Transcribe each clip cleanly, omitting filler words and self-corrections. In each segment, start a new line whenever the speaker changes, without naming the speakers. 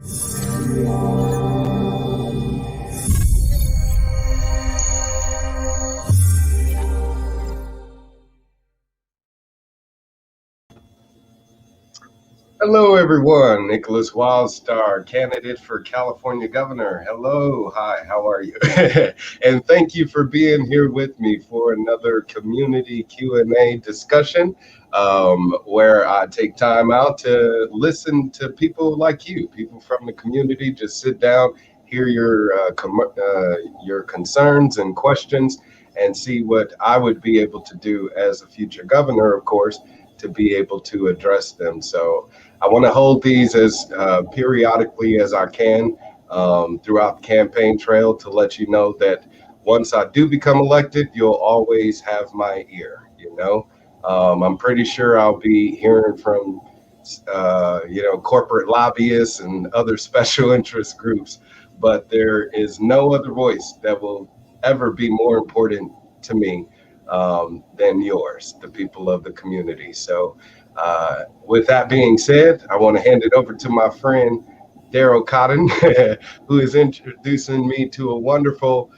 Hello, everyone. Nickolas, Wildstar, candidate for California governor. Hello. Hi, how are you? And thank you for being here with me for another community Q&A discussion where I take time out to listen to people like you, people from the community. Just sit down, hear your concerns and questions, and see what I would be able to do as a future governor, of course, to be able to address them. So I want to hold these as periodically as I can throughout the campaign trail to let you know that once I do become elected, you'll always have my ear. I'm pretty sure I'll be hearing from corporate lobbyists and other special interest groups, but there is no other voice that will ever be more important to me than yours, the people of the community. So with that being said, I want to hand it over to my friend Darryl Cotton, who is introducing me to a wonderful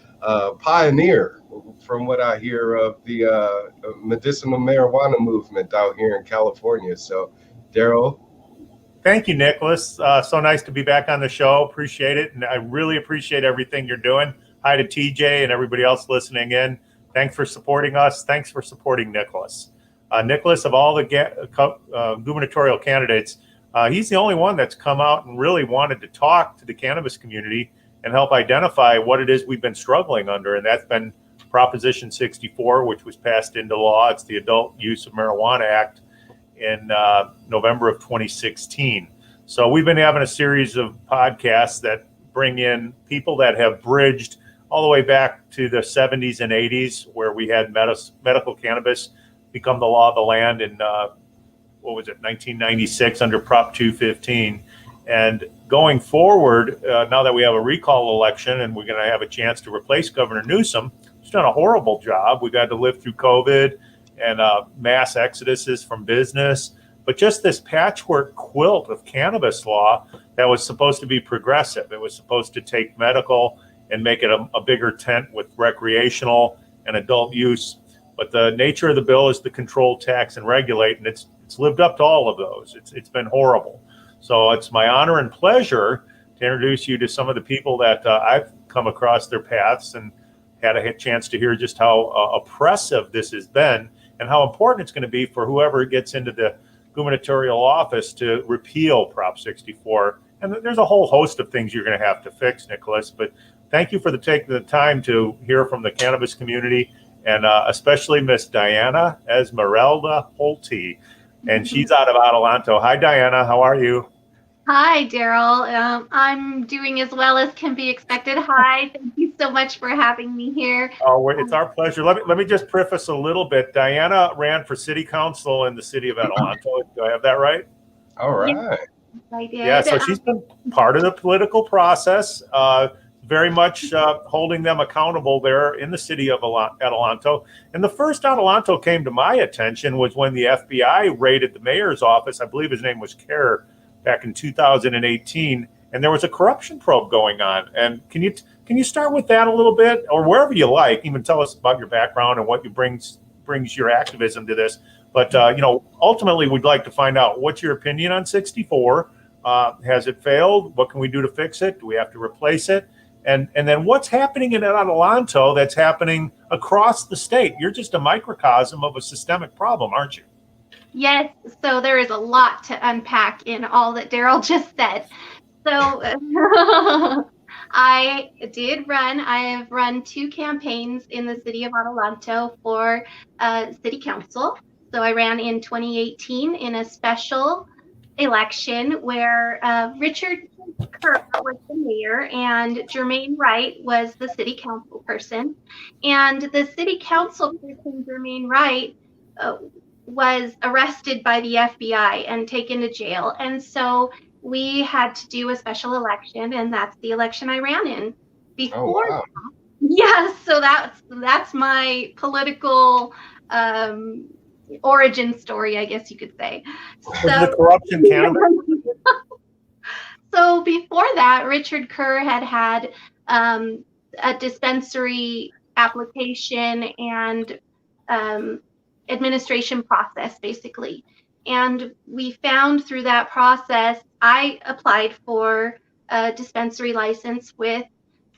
pioneer, from what I hear, of the medicinal marijuana movement out here in California. So, Darryl.
Thank you, Nickolas. So nice to be back on the show. Appreciate it. And I really appreciate everything you're doing. Hi to TJ and everybody else listening in. Thanks for supporting us. Thanks for supporting Nickolas. Nickolas, of all the gubernatorial candidates, he's the only one that's come out and really wanted to talk to the cannabis community and help identify what it is we've been struggling under. And that's been Proposition 64, which was passed into law. It's the Adult Use of Marijuana Act in November of 2016. So we've been having a series of podcasts that bring in people that have bridged all the way back to the 70s and 80s, where we had medical cannabis become the law of the land in, 1996 under Prop 215. And going forward, now that we have a recall election and we're going to have a chance to replace Governor Newsom, who's done a horrible job. We've had to live through COVID and mass exoduses from business. But just this patchwork quilt of cannabis law that was supposed to be progressive. It was supposed to take medical and make it a bigger tent with recreational and adult use. But the nature of the bill is to control, tax, and regulate, and it's lived up to all of those. It's been horrible. So it's my honor and pleasure to introduce you to some of the people that I've come across their paths and had a chance to hear just how oppressive this has been and how important it's going to be for whoever gets into the gubernatorial office to repeal Prop 64. And there's a whole host of things you're going to have to fix, Nickolas. But thank you for taking the time to hear from the cannabis community, and especially Miss Diana Esmeralda Holte. And she's out of Adelanto. Hi, Diana. How are you?
Hi, Darryl. I'm doing as well as can be expected. Hi. Thank you so much for having me here.
Oh, it's our pleasure. Let me just preface a little bit. Diana ran for city council in the city of Adelanto. Do I have that right?
All right.
Yes, I did.
Yeah, so she's been part of the political process, very much holding them accountable there in the city of Adelanto. And the first Adelanto came to my attention was when the FBI raided the mayor's office. I believe his name was Kerr, back in 2018, and there was a corruption probe going on. And can you start with that a little bit, or wherever you like? Even tell us about your background and what you brings your activism to this. But ultimately, we'd like to find out what's your opinion on 64. Has it failed? What can we do to fix it? Do we have to replace it? And then what's happening in Adelanto that's happening across the state? You're just a microcosm of a systemic problem, aren't you?
Yes, so there is a lot to unpack in all that Darryl just said. So I have run 2 campaigns in the city of Adelanto for city council. So I ran in 2018 in a special election where Richard Kerr was the mayor and Jermaine Wright was the city council person. And the city council person, Jermaine Wright, was arrested by the FBI and taken to jail. And so we had to do a special election, and that's the election I ran in. Before
wow.
Yes, so that's my political origin story, I guess you could say.
So the corruption cannabis.
So before that, Richard Kerr had a dispensary application and administration process, basically. And we found through that process, I applied for a dispensary license with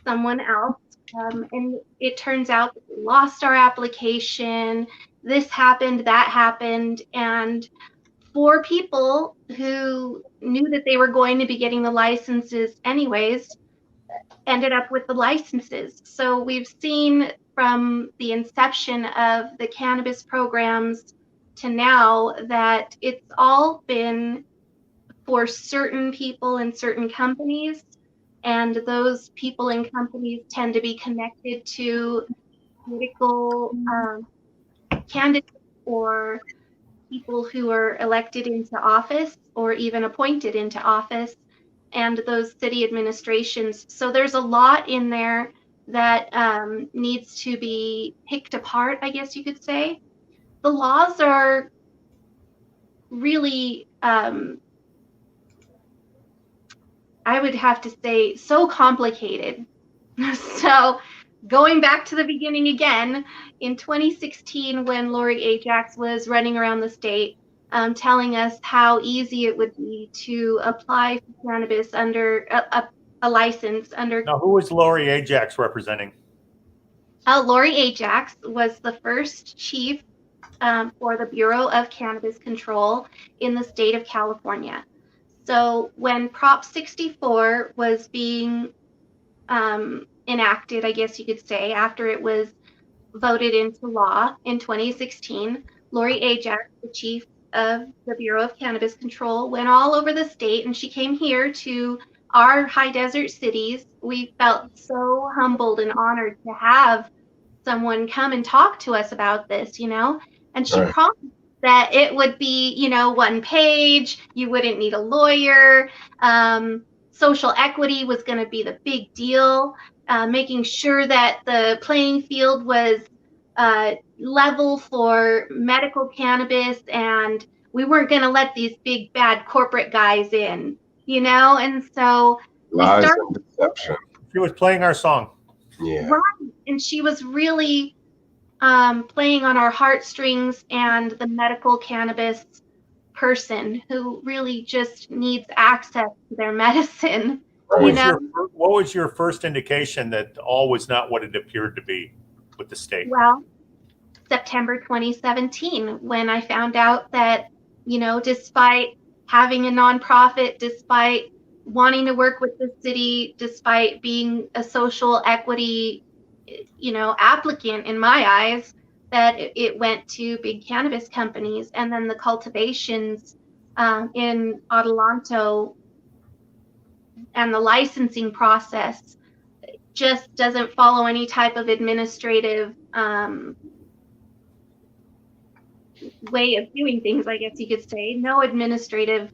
someone else. And it turns out that we lost our application. This happened, that happened. And 4 people who knew that they were going to be getting the licenses anyways ended up with the licenses. So we've seen from the inception of the cannabis programs to now that it's all been for certain people and certain companies. And those people and companies tend to be connected to political candidates or people who are elected into office or even appointed into office, and those city administrations. So there's a lot in there that needs to be picked apart, I guess you could say. The laws are really, I would have to say, so complicated. So going back to the beginning again, in 2016, when Lori Ajax was running around the state telling us how easy it would be to apply for cannabis under a license under.
Now, who is Lori Ajax representing?
Lori Ajax was the first chief for the Bureau of Cannabis Control in the state of California. So when Prop 64 was being enacted, I guess you could say, after it was voted into law in 2016, Lori Ajax, the chief of the Bureau of Cannabis Control, went all over the state, and she came here to our high desert cities. We felt so humbled and honored to have someone come and talk to us about this, and she promised that it would be, 1 page, you wouldn't need a lawyer, social equity was going to be the big deal, making sure that the playing field was level for medical cannabis, and we weren't going to let these big bad corporate guys in, and so
lies and deception.
She was playing our song.
Yeah.
Right. And she was really playing on our heartstrings and the medical cannabis person who really just needs access to their medicine.
What was your first indication that all was not what it appeared to be with the state?
Well, September 2017, when I found out that, despite having a nonprofit, despite wanting to work with the city, despite being a social equity, applicant in my eyes, that it went to big cannabis companies, and then the cultivations in Adelanto and the licensing process just doesn't follow any type of administrative way of doing things, I guess you could say. No administrative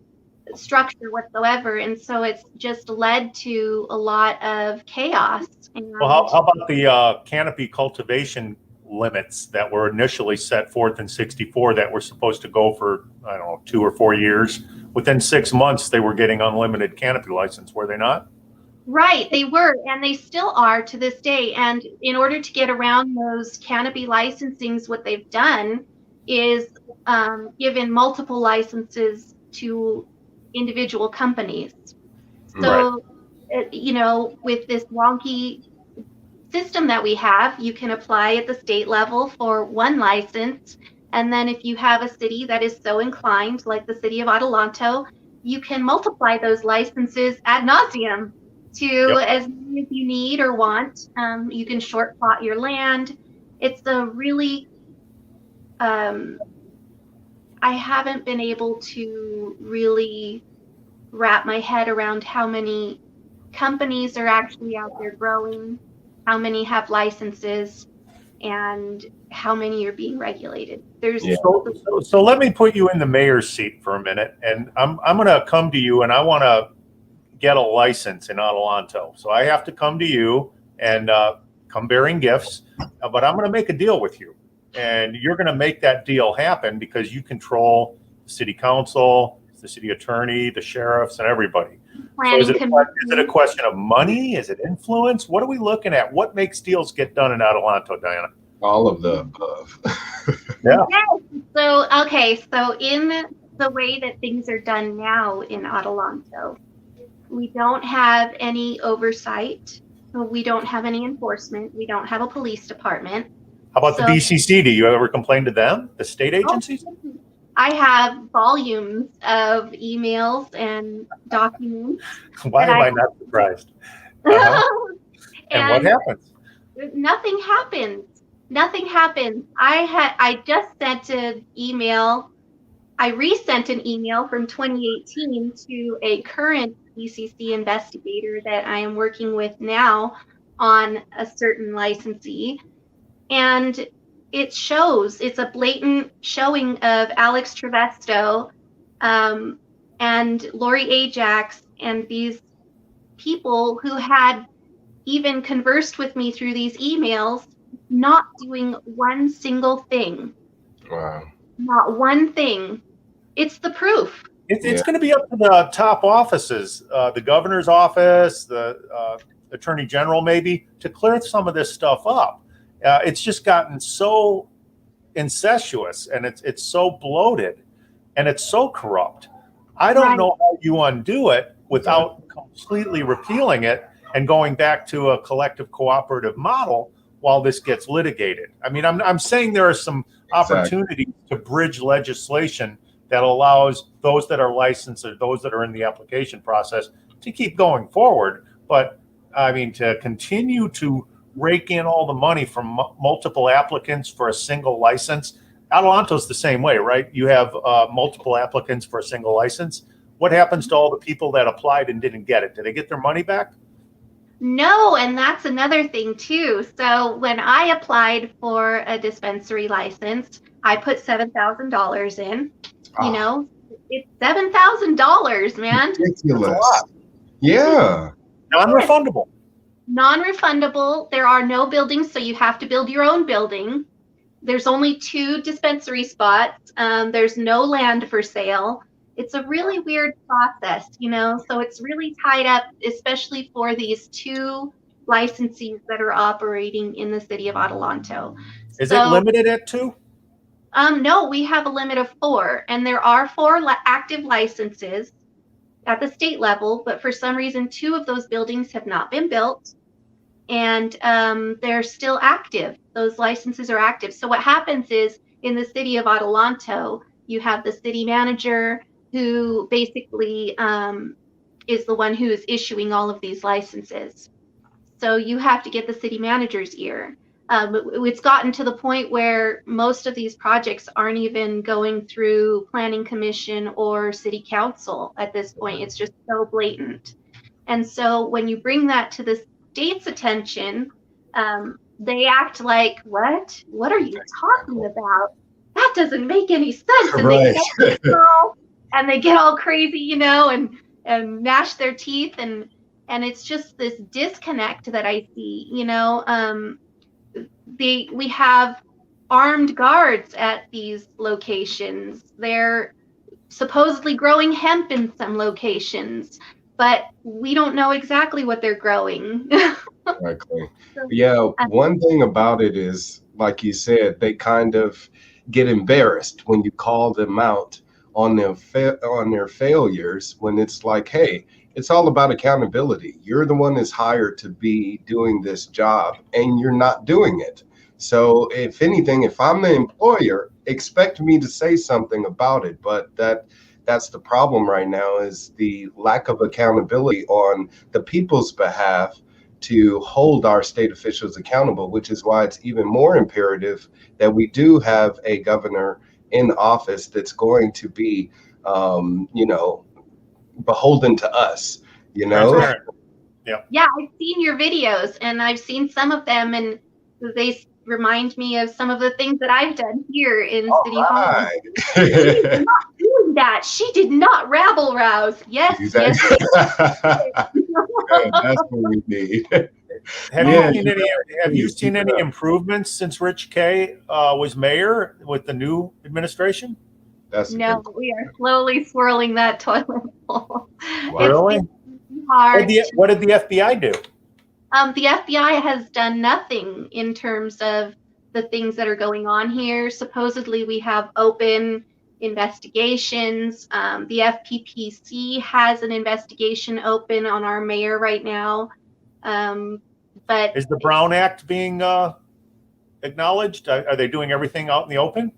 structure whatsoever, and so it's just led to a lot of chaos.
Well, how about the canopy cultivation limits that were initially set forth in 64 that were supposed to go for, 2 or 4 years? Within 6 months, they were getting unlimited canopy license, were they not?
Right, they were, and they still are to this day. And in order to get around those canopy licensings, what they've done is given multiple licenses to individual companies. So, with this wonky system that we have, you can apply at the state level for 1 license. And then if you have a city that is so inclined, like the city of Adelanto, you can multiply those licenses ad nauseum to as many as you need or want. You can short plot your land. It's a really, I haven't been able to really wrap my head around how many companies are actually out there growing, how many have licenses, and how many are being regulated.
So let me put you in the mayor's seat for a minute, and I'm going to come to you, and I want to get a license in Adelanto. So I have to come to you and come bearing gifts, but I'm going to make a deal with you, and you're going to make that deal happen because you control the city council, the city attorney, the sheriffs, and everybody. So
Planning
is it
commission.
a question of money? Is it influence? What are we looking at? What makes deals get done in Adelanto, Diana?
All of the above.
Yeah.
Yes. So, okay. So in the way that things are done now in Adelanto, we don't have any oversight. We don't have any enforcement. We don't have a police department.
How about the BCC? Do you ever complain to them, the state agencies?
I have volumes of emails and documents.
Why am I not surprised? And what happens?
Nothing happens. Nothing happens. I just sent an email. I resent an email from 2018 to a current BCC investigator that I am working with now on a certain licensee. And it shows, it's a blatant showing of Alex Travesto and Lori Ajax and these people who had even conversed with me through these emails, not doing one single thing.
Wow.
Not one thing. It's the proof.
It's going to be up to the top offices, the governor's office, the attorney general, maybe, to clear some of this stuff up. It's just gotten so incestuous, and it's so bloated, and it's so corrupt. I don't know how you undo it without completely repealing it and going back to a collective cooperative model while this gets litigated. I mean, I'm saying there are some opportunities to bridge legislation that allows those that are licensed or those that are in the application process to keep going forward. But I mean, to continue to rake in all the money from multiple applicants for a single license. Adelanto's the same way, right? You have multiple applicants for a single license. What happens to all the people that applied and didn't get it? Do they get their money back?
No, and that's another thing too. So when I applied for a dispensary license, I put $7,000 in. You know, it's $7,000, man.
Ridiculous. Yeah.
Non-refundable.
Non-refundable. There are no buildings, so you have to build your own building. There's only 2 dispensary spots. There's no land for sale. It's a really weird process, you know, so it's really tied up, especially for these 2 licensees that are operating in the city of Adelanto.
Is it limited at 2?
No, we have a limit of 4, and there are 4 active licenses at the state level, but for some reason 2 of those buildings have not been built, and they're still active. Those licenses are active. So what happens is, in the city of Adelanto, you have the city manager who basically is the one who is issuing all of these licenses. So you have to get the city manager's ear. It's gotten to the point where most of these projects aren't even going through planning commission or city council at this point. It's just so blatant. And so when you bring that to the state's attention, they act like, what are you talking about? That doesn't make any sense. And they get all crazy, you know, and gnash their teeth, and it's just this disconnect that I see, you know. We have armed guards at these locations. They're supposedly growing hemp in some locations, but we don't know exactly what they're growing.
Exactly. Yeah, one thing about it is, like you said, they kind of get embarrassed when you call them out on their failures, when it's like, hey, it's all about accountability. You're the one that's hired to be doing this job, and you're not doing it. So if anything, if I'm the employer, expect me to say something about it. But that's the problem right now, is the lack of accountability on the people's behalf to hold our state officials accountable, which is why it's even more imperative that we do have a governor in office that's going to be, you know, beholden to us, you know.
Yeah, I've seen your videos, and I've seen some of them, and they remind me of some of the things that I've done here in City Hall. She did not do that. She did not rabble rouse. Yes,
exactly. That's what we need.
Have you seen any improvements since Rich K was mayor with the new administration?
That's a
No,
good question.
we are slowly swirling that toilet bowl. It's
Really?
been hard.
What did the FBI do?
The FBI has done nothing in terms of the things that are going on here. Supposedly, we have open investigations. The FPPC has an investigation open on our mayor right now. But
Is the Brown Act being acknowledged? Are they doing everything out in the open?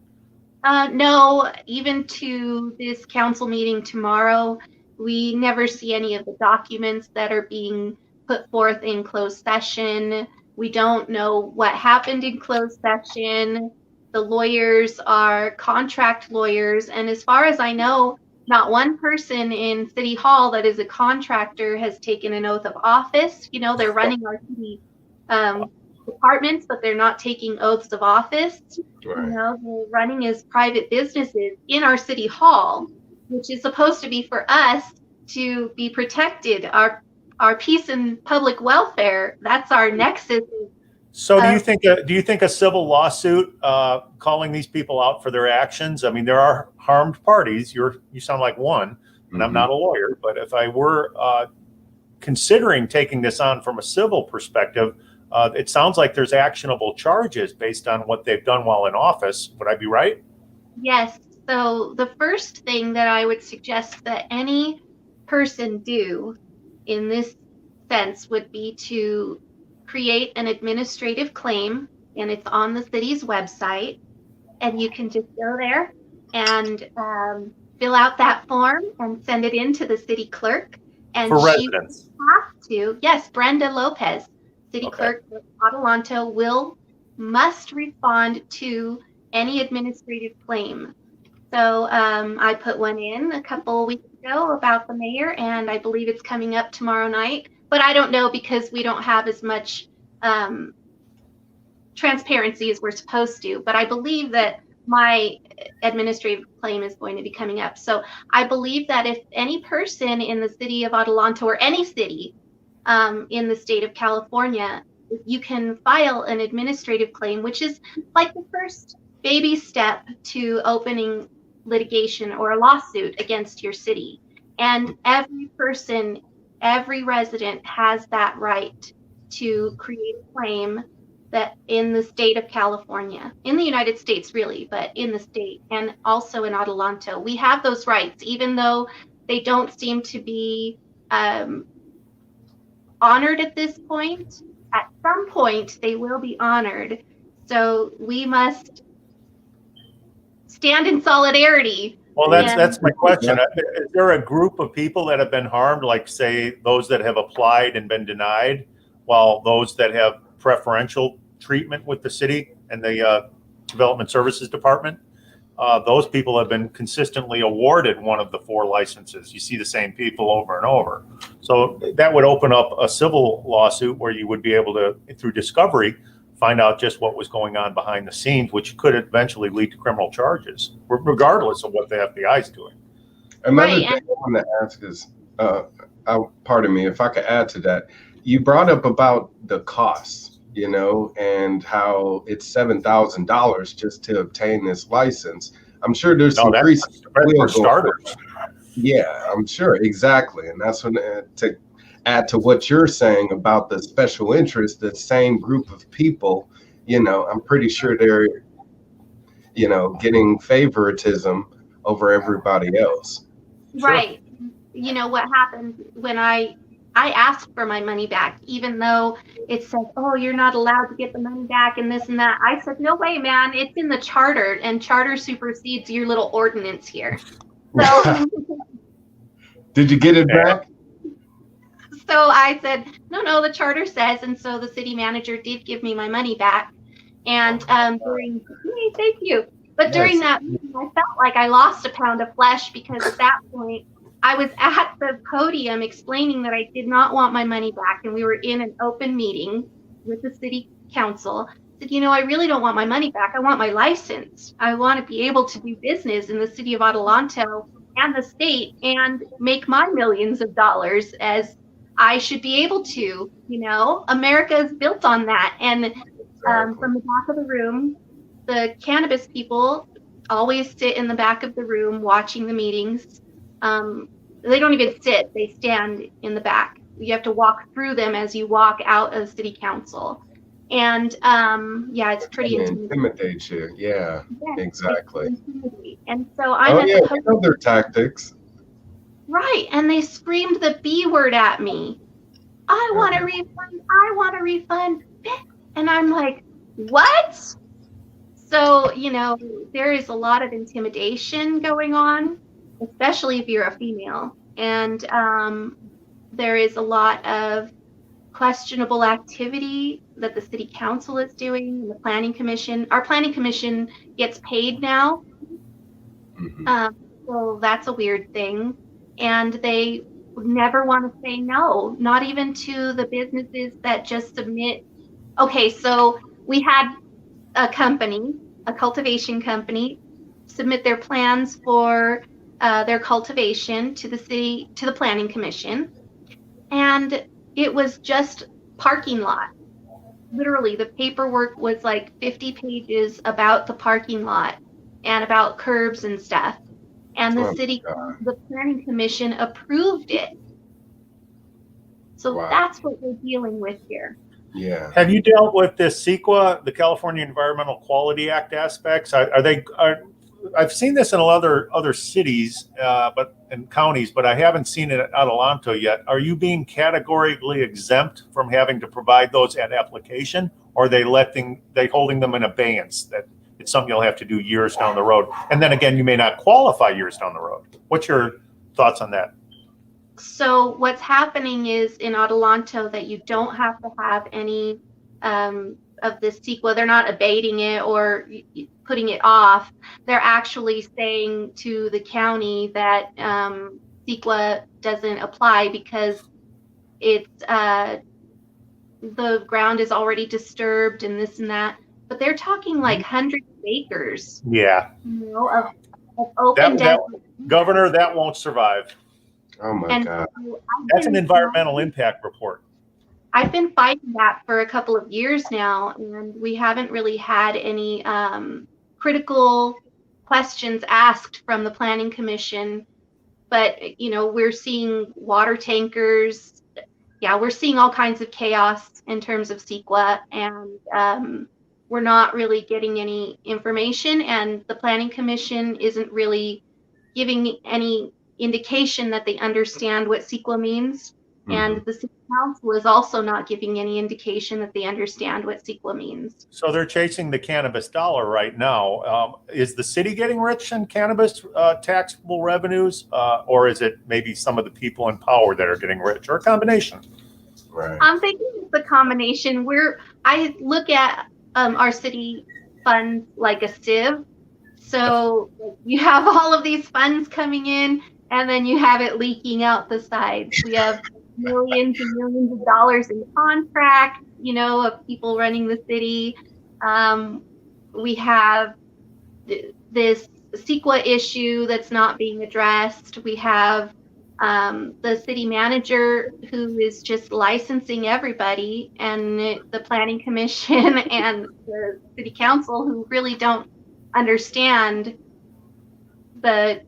no, even to this council meeting tomorrow, we never see any of the documents that are being put forth in closed session. We don't know what happened in closed session. The lawyers are contract lawyers, and as far as I know, not one person in City Hall that is a contractor has taken an oath of office. You know, they're running our city departments, but they're not taking oaths of office.
Right.
You know, they're running as private businesses in our City Hall, which is supposed to be for us to be protected. Our peace and public welfare, that's our nexus.
So do you think a civil lawsuit calling these people out for their actions? I mean, there are harmed parties. You sound like one, and I'm not a lawyer, but if I were considering taking this on from a civil perspective, it sounds like there's actionable charges based on what they've done while in office. Would I be right?
Yes. So the first thing that I would suggest that any person do in this sense would be to create an administrative claim, and it's on the city's website, and you can just go there and fill out that form and send it in to the city clerk. And
For
she
residents.
have to, yes, Brenda Lopez, city clerk of Adelanto, must respond to any administrative claim. So I put one in a couple weeks ago about the mayor, and I believe it's coming up tomorrow night. But I don't know because we don't have as much transparency as we're supposed to. But I believe that my administrative claim is going to be coming up. So I believe that if any person in the city of Adelanto or any city in the state of California, you can file an administrative claim, which is like the first baby step to opening litigation or a lawsuit against your city. And every person, every resident has that right to create a claim that in the state of California, in the United States really, but in the state and also in Adelanto, we have those rights, even though they don't seem to be honored at this point. At some point, they will be honored. So we must stand in solidarity.
Well, that's my question. Is there a group of people that have been harmed, like say those that have applied and been denied, while those that have preferential treatment with the city and the Development Services Department, those people have been consistently awarded one of the 4 licenses. You see the same people over and over. So that would open up a civil lawsuit where you would be able to, through discovery, find out just what was going on behind the scenes, which could eventually lead to criminal charges, regardless of what the FBI is doing.
Another thing I want to ask is, pardon me, if I could add to that, you brought up about the costs, you know, and how it's $7,000 just to obtain this license. I'm sure there's some increases
for starters.
Yeah, I'm sure, exactly, and that's when to add to what you're saying about the special interest, the same group of people, you know, I'm pretty sure they're, you know, getting favoritism over everybody else.
Right. Sure. You know what happened when I asked for my money back, even though it said, oh, you're not allowed to get the money back and this and that. I said, no way, man, it's in the charter, and charter supersedes your little ordinance here. So
did you get it back?
So I said, no, the charter says, and so the city manager did give me my money back. And thank you. But during that meeting, I felt like I lost a pound of flesh because at that point, I was at the podium explaining that I did not want my money back, and we were in an open meeting with the city council. I said, you know, I really don't want my money back. I want my license. I want to be able to do business in the city of Adelanto and the state and make my millions of dollars as I should be able to. You know, America is built on that. And from the back of the room, the cannabis people always sit in the back of the room watching the meetings. They don't even sit, they stand in the back. You have to walk through them as you walk out of city council. And yeah, it's pretty intimidating.
Intimidate you. Yeah,
Yes,
exactly.
it's intimidating. And so I'm
Oh
at
yeah,
the
we know their tactics.
right, and they screamed the B word at me. I want a refund. I want a refund. And I'm like, what? So, there is a lot of intimidation going on, especially if you're a female. And there is a lot of questionable activity that the city council is doing, and the planning commission. Our planning commission gets paid now. So that's a weird thing. And they never want to say no, not even to the businesses that just submit. Okay, so we had a company, a cultivation company, submit their plans for their cultivation to the city, to the planning commission. And it was just parking lot. Literally, the paperwork was like 50 pages about the parking lot and about curbs and stuff. And the planning commission approved it. So that's what we're dealing with here.
Yeah.
Have you dealt with this CEQA, the California Environmental Quality Act aspects? I've seen this in other cities, and counties, but I haven't seen it at Adelanto yet. Are you being categorically exempt from having to provide those at application, or are they holding them in abeyance that it's something you'll have to do years down the road? And then again, you may not qualify years down the road. What's your thoughts on that?
So what's happening is in Adelanto that you don't have to have any of this CEQA. They're not abating it or putting it off. They're actually saying to the county that CEQA doesn't apply because it's the ground is already disturbed and this and that. But they're talking like hundreds of acres.
Yeah.
Of open desert.
Governor, that won't survive.
Oh my God.
That's an environmental impact report.
I've been fighting that for a couple of years now, and we haven't really had any critical questions asked from the Planning Commission. But, we're seeing water tankers. Yeah, we're seeing all kinds of chaos in terms of CEQA, and we're not really getting any information, and the Planning Commission isn't really giving any indication that they understand what CEQA means. And the city council is also not giving any indication that they understand what CEQA means.
So they're chasing the cannabis dollar right now. Is the city getting rich in cannabis taxable revenues, or is it maybe some of the people in power that are getting rich, or a combination?
Right.
I'm thinking it's a combination. I look at our city funds like a sieve. So you have all of these funds coming in, and then you have it leaking out the sides. We have millions and millions of dollars in contracts, of people running the city. We have this CEQA issue that's not being addressed. We have the city manager who is just licensing everybody, and the planning commission and the city council who really don't understand the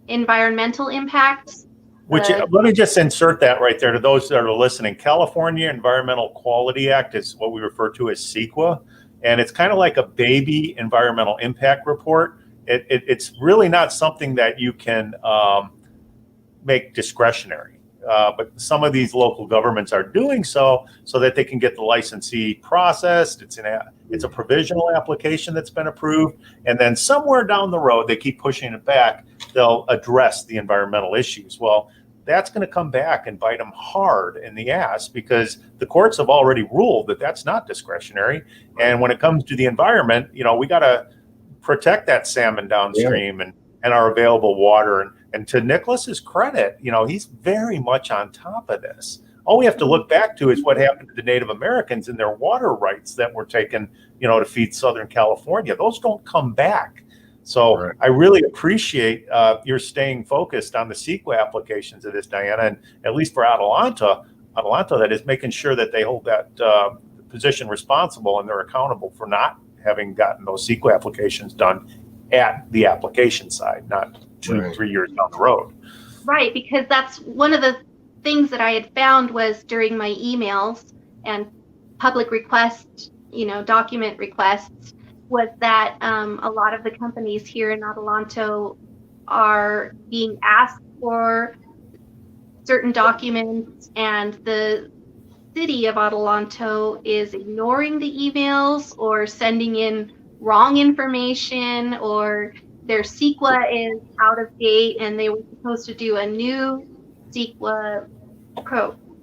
environmental impacts.
Which, let me just insert that right there to those that are listening. California Environmental Quality Act is what we refer to as CEQA, and it's kind of like a baby environmental impact report. It's really not something that you can make discretionary, but some of these local governments are doing so that they can get the licensee processed. It's a provisional application that's been approved, and then somewhere down the road, they keep pushing it back, they'll address the environmental issues. Well, that's going to come back and bite them hard in the ass, because the courts have already ruled that that's not discretionary. And when it comes to the environment, we got to protect that salmon downstream and our available water. And to Nickolas's credit, he's very much on top of this. All we have to look back to is what happened to the Native Americans and their water rights that were taken, to feed Southern California. Those don't come back. So right. I really appreciate your staying focused on the CEQA applications of this, Diana, and at least for Adelanto, that is making sure that they hold that position responsible and they're accountable for not having gotten those CEQA applications done at the application side, not 2-3 years down the road.
Right, because that's one of the things that I had found was during my emails and public requests, document requests, was that a lot of the companies here in Adelanto are being asked for certain documents, and the city of Adelanto is ignoring the emails or sending in wrong information, or their CEQA is out of date and they were supposed to do a new CEQA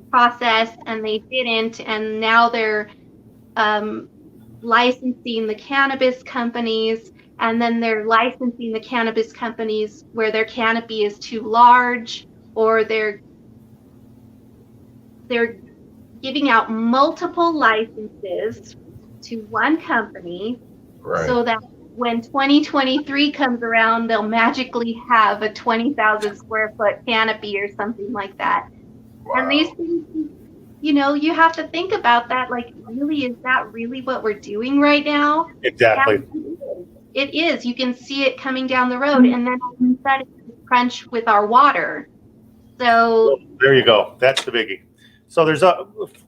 process and they didn't, and now they're licensing the cannabis companies, and then they're licensing the cannabis companies where their canopy is too large, or they're giving out multiple licenses to one company, so that when 2023 comes around, they'll magically have a 20,000 square foot canopy or something like that. Wow. And these things, you have to think about that. Like, really, is that really what we're doing right now?
Exactly.
It is. You can see it coming down the road, and then that is crunch with our water. So
there you go. That's the biggie. So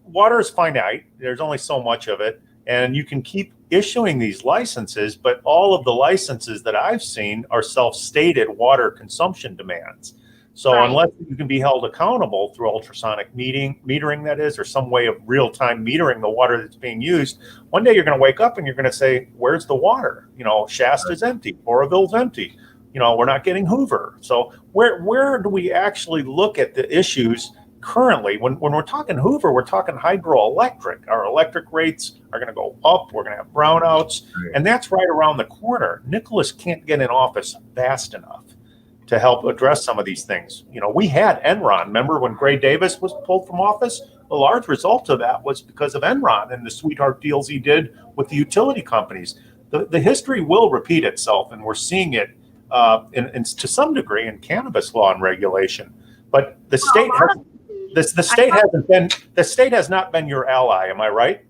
water is finite. There's only so much of it, and you can keep issuing these licenses, but all of the licenses that I've seen are self-stated water consumption demands. So unless you can be held accountable through ultrasonic metering, that is, or some way of real-time metering the water that's being used, one day you're going to wake up and you're going to say, where's the water? Shasta's empty, Oroville's empty. We're not getting Hoover. So where do we actually look at the issues currently? When we're talking Hoover, we're talking hydroelectric. Our electric rates are going to go up. We're going to have brownouts, and that's right around the corner. Nickolas can't get in office fast enough to help address some of these things. We had Enron. Remember when Gray Davis was pulled from office? A large result of that was because of Enron and the sweetheart deals he did with the utility companies. The history will repeat itself, and we're seeing it to some degree in cannabis law and regulation. But the state has not been your ally. Am I right?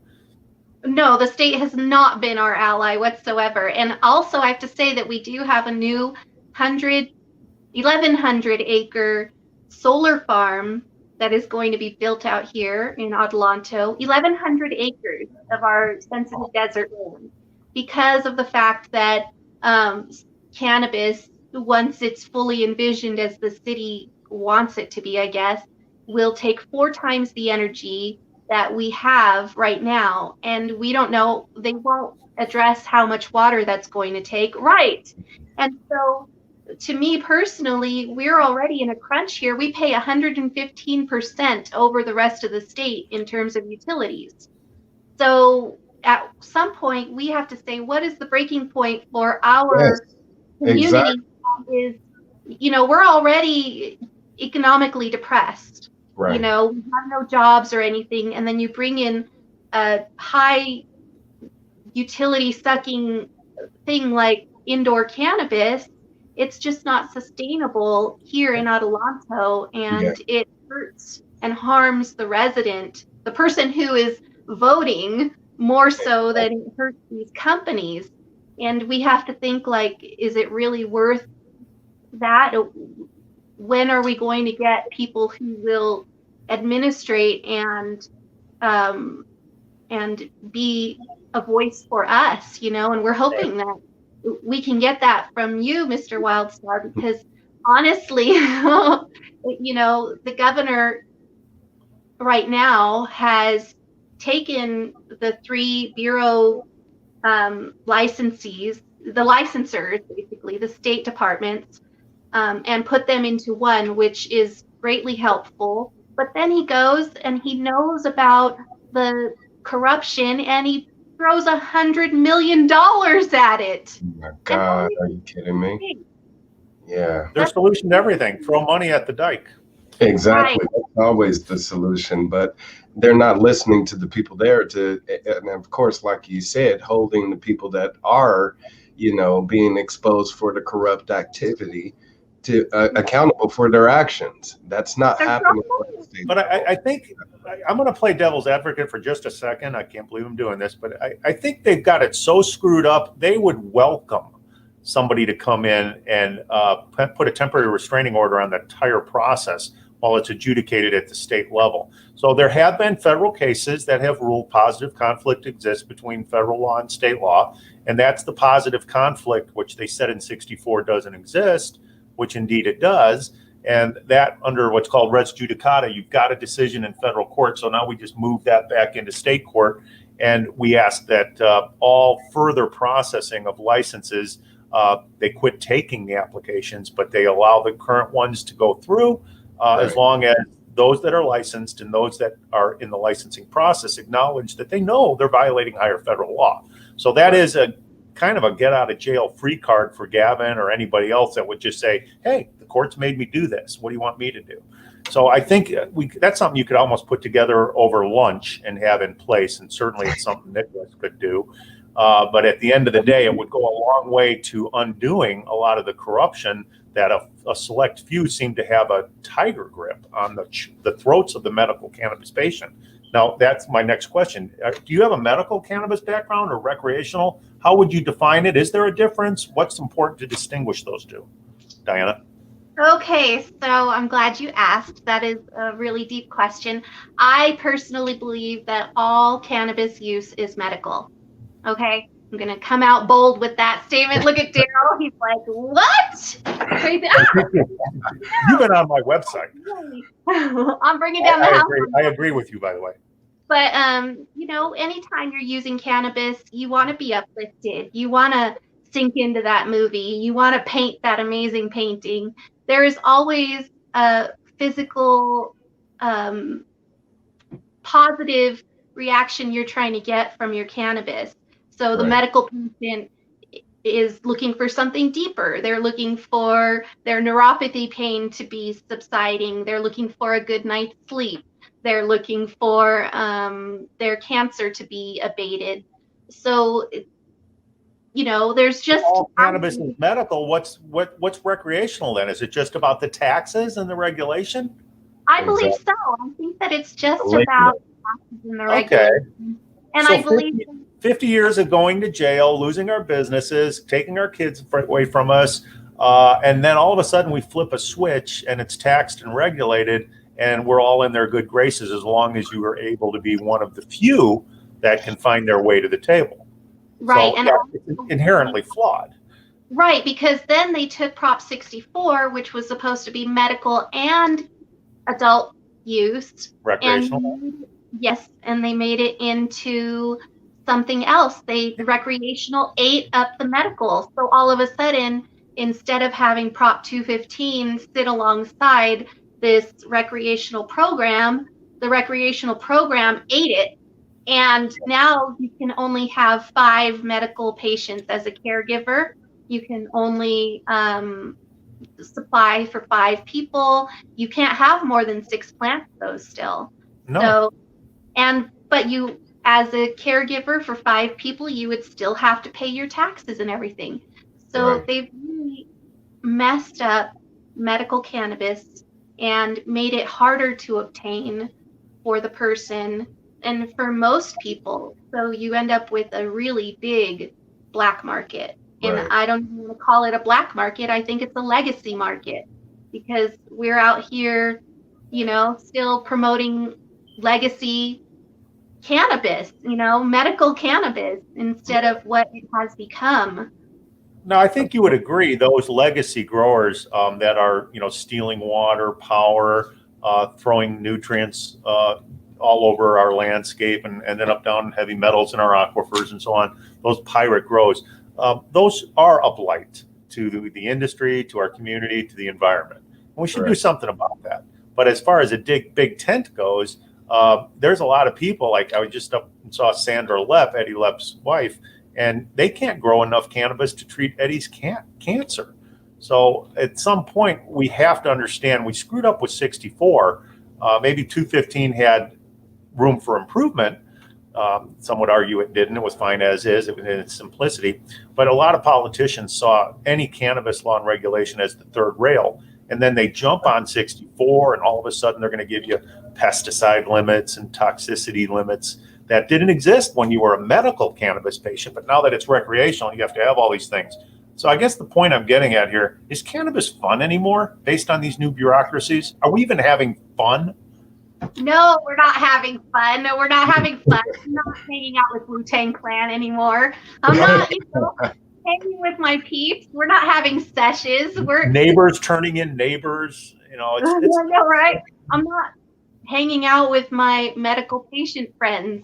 No, the state has not been our ally whatsoever. And also, I have to say that we do have a new 1,100 acre solar farm that is going to be built out here in Adelanto. 1,100 acres of our sensitive desert land, because of the fact that cannabis, once it's fully envisioned as the city wants it to be, I guess, will take 4 times the energy that we have right now. And we don't know, they won't address how much water that's going to take. Right. And so to me personally, we're already in a crunch here. We pay 115% over the rest of the state in terms of utilities. So at some point we have to say, what is the breaking point for our community? Exactly. We're already economically depressed. Right. We have no jobs or anything, and then you bring in a high utility sucking thing like indoor cannabis. It's just not sustainable here in Adelanto, and it hurts and harms the resident, the person who is voting, more so than it hurts these companies. And we have to think, like, is it really worth that? When are we going to get people who will administrate and be a voice for us, and we're hoping that we can get that from you, Mr. Wildstar, because honestly, the governor right now has taken the 3 bureau licensees, the licensors, basically the state departments, and put them into one, which is greatly helpful. But then he goes and he knows about the corruption and he throws $100 million at it.
Oh my God, are you kidding me? Yeah.
Their solution to everything, throw money at the dike.
Exactly. Right. That's always the solution, but they're not listening to the people there and of course, like you said, holding the people that are, being exposed for the corrupt activity to accountable for their actions. That's not happening.
But I think I'm going to play devil's advocate for just a second. I can't believe I'm doing this, but I think they've got it so screwed up. They would welcome somebody to come in and put a temporary restraining order on the entire process while it's adjudicated at the state level. So there have been federal cases that have ruled positive conflict exists between federal law and state law, and that's the positive conflict, which they said in 64 doesn't exist, which indeed it does. And that under what's called res judicata, you've got a decision in federal court. So now we just move that back into state court. And we ask that all further processing of licenses, they quit taking the applications, but they allow the current ones to go through as long as those that are licensed and those that are in the licensing process acknowledge that they know they're violating higher federal law. So that is a kind of a get out of jail free card for Gavin or anybody else that would just say, hey, the court's made me do this. What do you want me to do? So I think that's something you could almost put together over lunch and have in place. And certainly it's something Nickolas could do. But at the end of the day, it would go a long way to undoing a lot of the corruption that a select few seem to have a tiger grip on the throats of the medical cannabis patient. Now, that's my next question. Do you have a medical cannabis background or recreational? How would you define it? Is there a difference? What's important to distinguish those two? Diana?
Okay, so I'm glad you asked. That is a really deep question. I personally believe that all cannabis use is medical. Okay, I'm going to come out bold with that statement. Look at Darryl. He's like, what? Crazy.
You've been on my website.
I'm bringing down the house.
I agree with you, by the way.
But, anytime you're using cannabis, you want to be uplifted. You want to sink into that movie. You want to paint that amazing painting. There is always a physical, positive reaction you're trying to get from your cannabis. So the medical patient is looking for something deeper. They're looking for their neuropathy pain to be subsiding. They're looking for a good night's sleep. They're looking for their cancer to be abated. So, there's just
all cannabis is medical. What's recreational then? Is it just about the taxes and the regulation?
I believe so. I think that it's just about taxes and the regulation. And
so
I believe
50 years of going to jail, losing our businesses, taking our kids away from us, and then all of a sudden we flip a switch and it's taxed and regulated, and we're all in their good graces as long as you are able to be one of the few that can find their way to the table.
Right,
so
and
it's inherently flawed.
Right, because then they took Prop 64, which was supposed to be medical and adult use.
Recreational.
And they made it into something else. The recreational ate up the medical. So all of a sudden, instead of having Prop 215 sit alongside this recreational program, the recreational program ate it. And now you can only have 5 medical patients as a caregiver. You can only supply for 5 people. You can't have more than 6 plants though still.
No.
But you, as a caregiver for 5 people, you would still have to pay your taxes and everything. So they've really messed up medical cannabis and made it harder to obtain for the person and for most people. So you end up with a really big black market. And I don't even want to call it a black market. I think it's a legacy market because we're out here, still promoting legacy cannabis, medical cannabis instead of what it has become.
No, I think you would agree those legacy growers that are, stealing water, power, throwing nutrients all over our landscape and ended up down in heavy metals in our aquifers and so on, those pirate grows, those are a blight to the industry, to our community, to the environment. And we should do something about that. But as far as a big tent goes, there's a lot of people, like I just up and saw Sandra Lepp, Eddie Lepp's wife, and they can't grow enough cannabis to treat Eddie's cancer. So at some point, we have to understand we screwed up with 64. Maybe 215 had room for improvement. Some would argue it didn't. It was fine as is in its simplicity. But a lot of politicians saw any cannabis law and regulation as the third rail. And then they jump on 64 and all of a sudden they're going to give you pesticide limits and toxicity limits that didn't exist when you were a medical cannabis patient. But now that it's recreational, you have to have all these things. So I guess the point I'm getting at here is cannabis fun anymore based on these new bureaucracies? Are we even having fun?
No, we're not having fun. No, we're not having fun. I'm not hanging out with Wu-Tang Clan anymore. I'm not, hanging with my peeps. We're not having sessions. We're
Neighbors turning in neighbors. It's
I know, right? I'm not hanging out with my medical patient friends.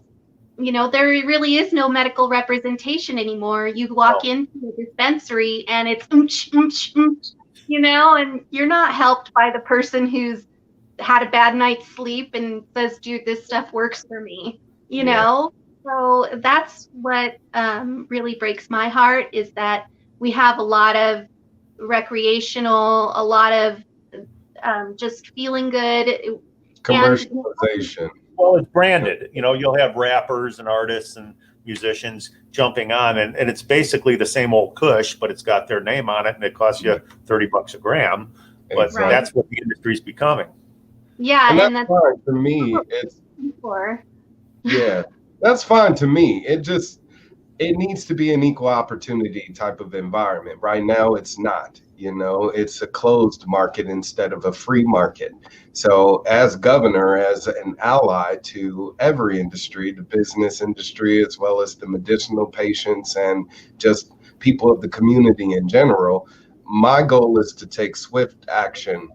There really is no medical representation anymore. You walk into a dispensary and it's and you're not helped by the person who's had a bad night's sleep and says, dude, this stuff works for me, So that's what really breaks my heart, is that we have a lot of recreational, a lot of just feeling good.
Commercialization.
Well, it's branded. You'll have rappers and artists and musicians jumping on, and it's basically the same old Kush, but it's got their name on it, and it costs you $30 a gram. But
Exactly.
That's what the industry's becoming.
Yeah,
and that's fine to me. That's fine to me. It needs to be an equal opportunity type of environment. Right now, it's not. It's a closed market instead of a free market. So as governor, as an ally to every industry, the business industry, as well as the medicinal patients and just people of the community in general, my goal is to take swift action.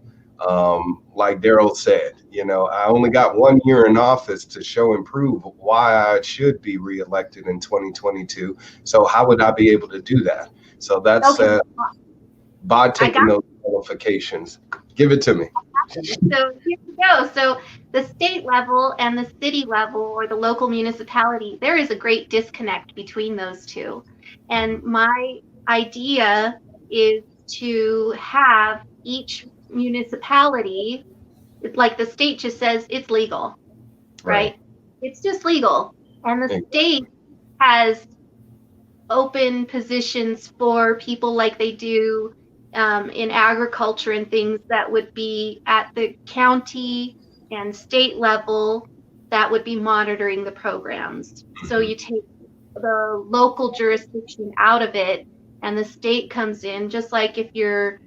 Like Darryl said, I only got 1 year in office to show and prove why I should be reelected in 2022. So how would I be able to do that? So that's by taking those qualifications. Give it to me.
So here we go. So the state level and the city level, or the local municipality, there is a great disconnect between those two. And my idea is to have each municipality, it's like the state just says it's legal, right? It's just legal. And the state has open positions for people like they do in agriculture and things that would be at the county and state level that would be monitoring the programs. So you take the local jurisdiction out of it and the state comes in, just like if you're,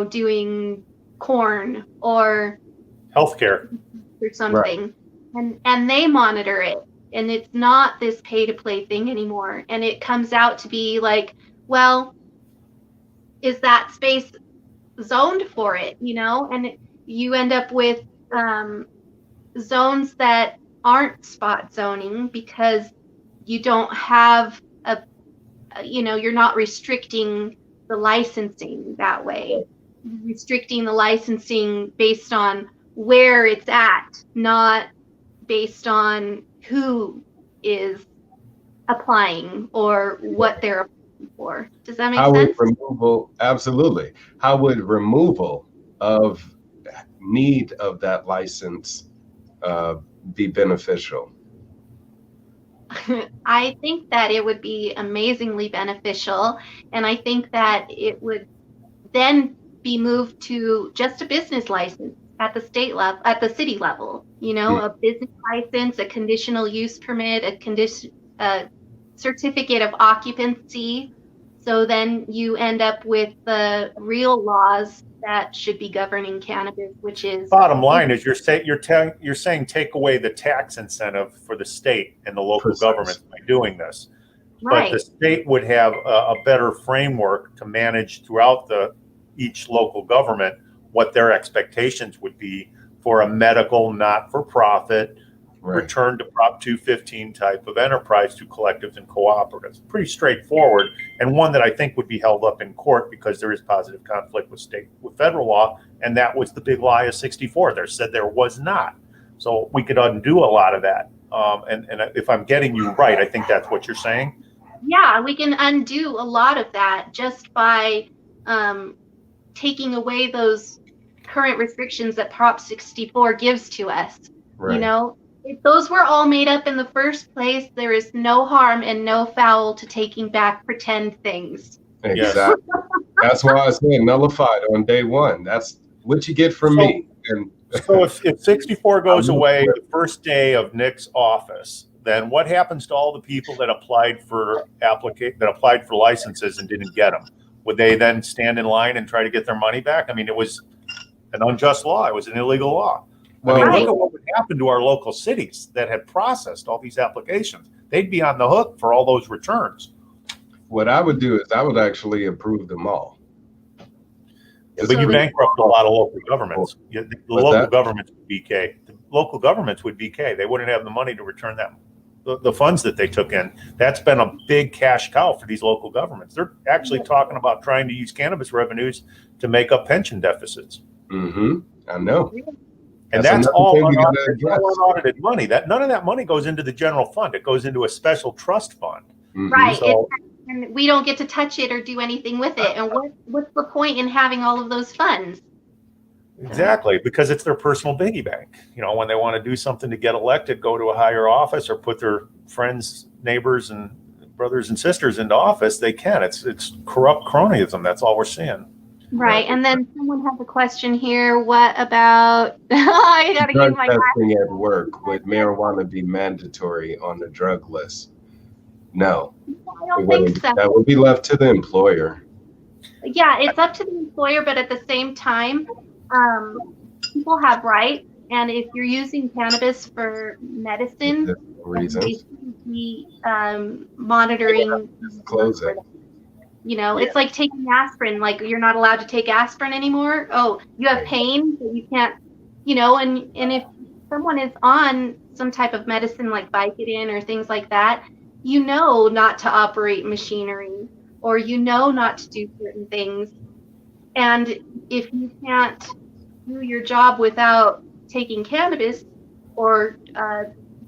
doing corn or
healthcare
or something, and they monitor it. And it's not this pay to play thing anymore. And it comes out to be like, well, is that space zoned for it, and you end up with zones that aren't spot zoning because you don't have you're not restricting the licensing that way. You're restricting the licensing based on where it's at, not based on who is applying or what they're applying for. Does that make sense?
Absolutely. How would removal of need of that license be beneficial?
I think that it would be amazingly beneficial, and I think that it would then be moved to just a business license at the state level, at the city level. A business license, a conditional use permit, a certificate of occupancy. So then you end up with the real laws that should be governing cannabis, which is
bottom line is you're saying take away the tax incentive for the state and the local government by doing this. But the state would have a better framework to manage throughout each local government what their expectations would be for a medical not-for-profit return to Prop 215 type of enterprise to collectives and cooperatives. Pretty straightforward, and one that I think would be held up in court because there is positive conflict with federal law, and that was the big lie of 64. There said there was not. So we could undo a lot of that. And if I'm getting you right, I think that's what you're saying.
Yeah, we can undo a lot of that just by taking away those current restrictions that Prop 64 gives to us. If those were all made up in the first place, there is no harm and no foul to taking back pretend things.
Exactly. That's why I said nullified on day one. That's what you get from me. And
so if 64 goes away the first day of Nick's office, then what happens to all the people that applied for licenses and didn't get them? Would they then stand in line and try to get their money back? I mean, it was an unjust law. It was an illegal law.
Well,
I mean,
Right.
look at what would happen to our local cities that had processed all these applications. They'd be on the hook for all those returns.
what I would do is I would actually approve them all.
But you bankrupt a lot of local governments. The
What's
local
that?
governments would BK. The local governments would BK. They wouldn't have the money to return them. The funds that they took in. That's been a big cash cow for these local governments. They're actually talking about trying to use cannabis revenues to make up pension deficits.
Mm-hmm. I know.
And that's all unaudited money. None of that money goes into the general fund. It goes into a special trust fund.
Mm-hmm.
Right.
So-
And we don't get to touch it or do anything with it. And what's the point in having all of those funds?
Exactly, because it's their personal piggy bank. You know, when they want to do something to get elected, go to a higher office or put their friends, neighbors, and brothers and sisters into office, they can. It's corrupt cronyism. That's all we're seeing.
Right. And then someone has a question here. What about I gotta
Drug
give my
testing at work, would marijuana be mandatory on the drug list? No.
I don't think so.
That would be left to the employer.
Yeah, it's up to the employer, but at the same time, people have rights, and if you're using cannabis for medicine,
There's no reason.
they should be monitoring.
Close it.
You know, it's like taking aspirin. Like, you're not allowed to take aspirin anymore. Oh, you have pain, but you can't. You know, and if someone is on some type of medicine like Vicodin or things like that, you know not to operate machinery, or you know not to do certain things. And if you can't do your job without taking cannabis or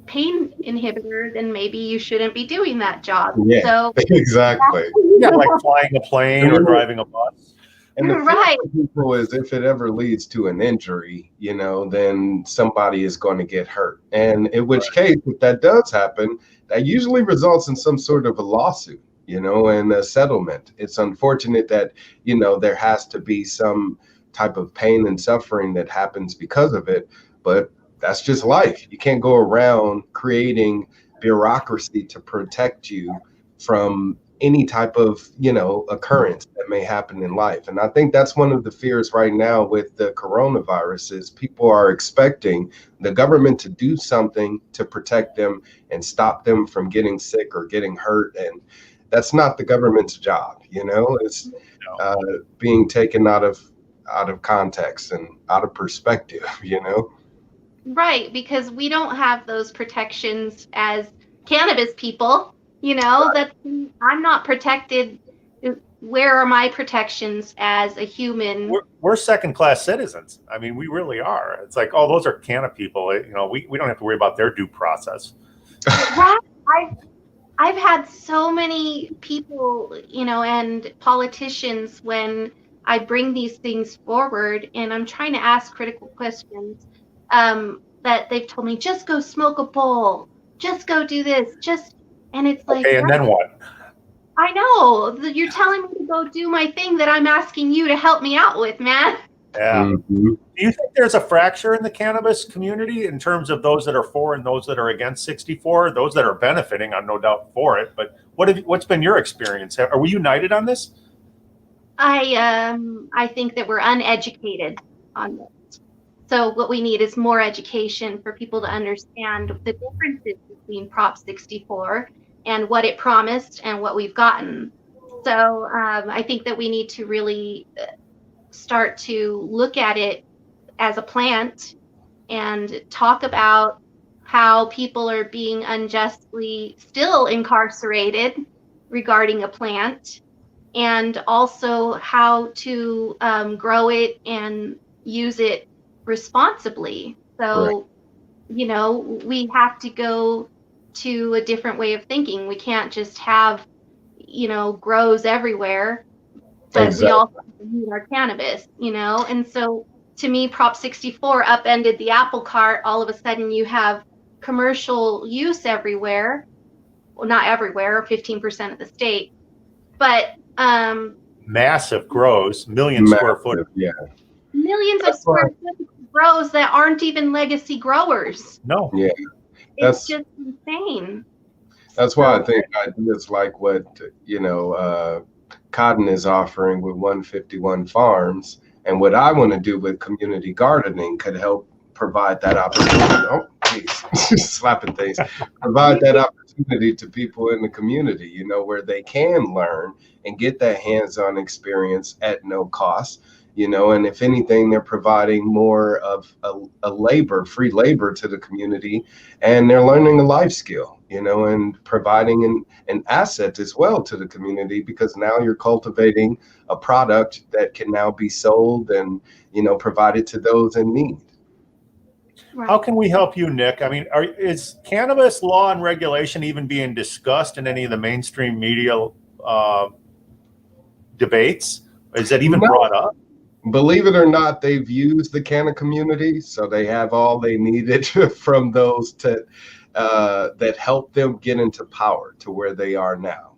pain inhibitor, then maybe you shouldn't be doing that job.
Yeah,
So
exactly.
Yeah, like flying a plane or driving a bus.
And the
Right.
fear for people is if it ever leads to an injury, you know, then somebody is going to get hurt. And in which case, if that does happen, that usually results in some sort of a lawsuit, you know, and a settlement. It's unfortunate that, you know, there has to be some type of pain and suffering that happens because of it, but that's just life. You can't go around creating bureaucracy to protect you from any type of, you know, occurrence that may happen in life. And I think that's one of the fears right now with the coronavirus is people are expecting the government to do something to protect them and stop them from getting sick or getting hurt. And that's not the government's job, you know. It's being taken out of context and out of perspective, you know.
Right, because we don't have those protections as cannabis people. You know, that I'm not protected. Where are my protections as a human?
We're second-class citizens. I mean, we really are. It's like, oh, those are canna people. You know, we don't have to worry about their due process.
Right. I've had so many people, you know, and politicians when I bring these things forward and I'm trying to ask critical questions, that they've told me, just go smoke a bowl, just go do this, and it's like,
Okay, and then what?
I know. You're telling me to go do my thing that I'm asking you to help me out with, man.
Yeah.
Mm-hmm.
Do you think there's a fracture in the cannabis community in terms of those that are for and those that are against 64? Those that are benefiting, I'm no doubt for it. But what's been your experience? Are we united on this?
I think that we're uneducated on this. So what we need is more education for people to understand the differences between Prop 64 and what it promised and what we've gotten. So I think that we need to really start to look at it as a plant and talk about how people are being unjustly still incarcerated regarding a plant, and also how to grow it and use it responsibly. So, you know, we have to go to a different way of thinking. We can't just have, you know, grows everywhere, but we also need our cannabis, you know? And so to me, Prop 64 upended the apple cart. All of a sudden you have commercial use everywhere. Well, not everywhere, 15% of the state, but
massive grows, million square foot.
Yeah.
Millions of square foot grows that aren't even legacy growers.
No.
Yeah.
It's just insane.
That's why I think ideas like what, you know, Cotton is offering with 151 Farms. And what I want to do with community gardening could help provide that opportunity. Oh, geez, slapping things. Provide that opportunity to people in the community, where they can learn and get that hands-on experience at no cost. And if anything, they're providing more of a free labor to the community, and they're learning a life skill, and providing an asset as well to the community, because now you're cultivating a product that can now be sold and, provided to those in need.
Right.
How can we help you, Nick? I mean, is cannabis law and regulation even being discussed in any of the mainstream media debates? Is that even brought up?
Believe it or not, they've used the canna community, so they have all they needed from those that helped them get into power to where they are now.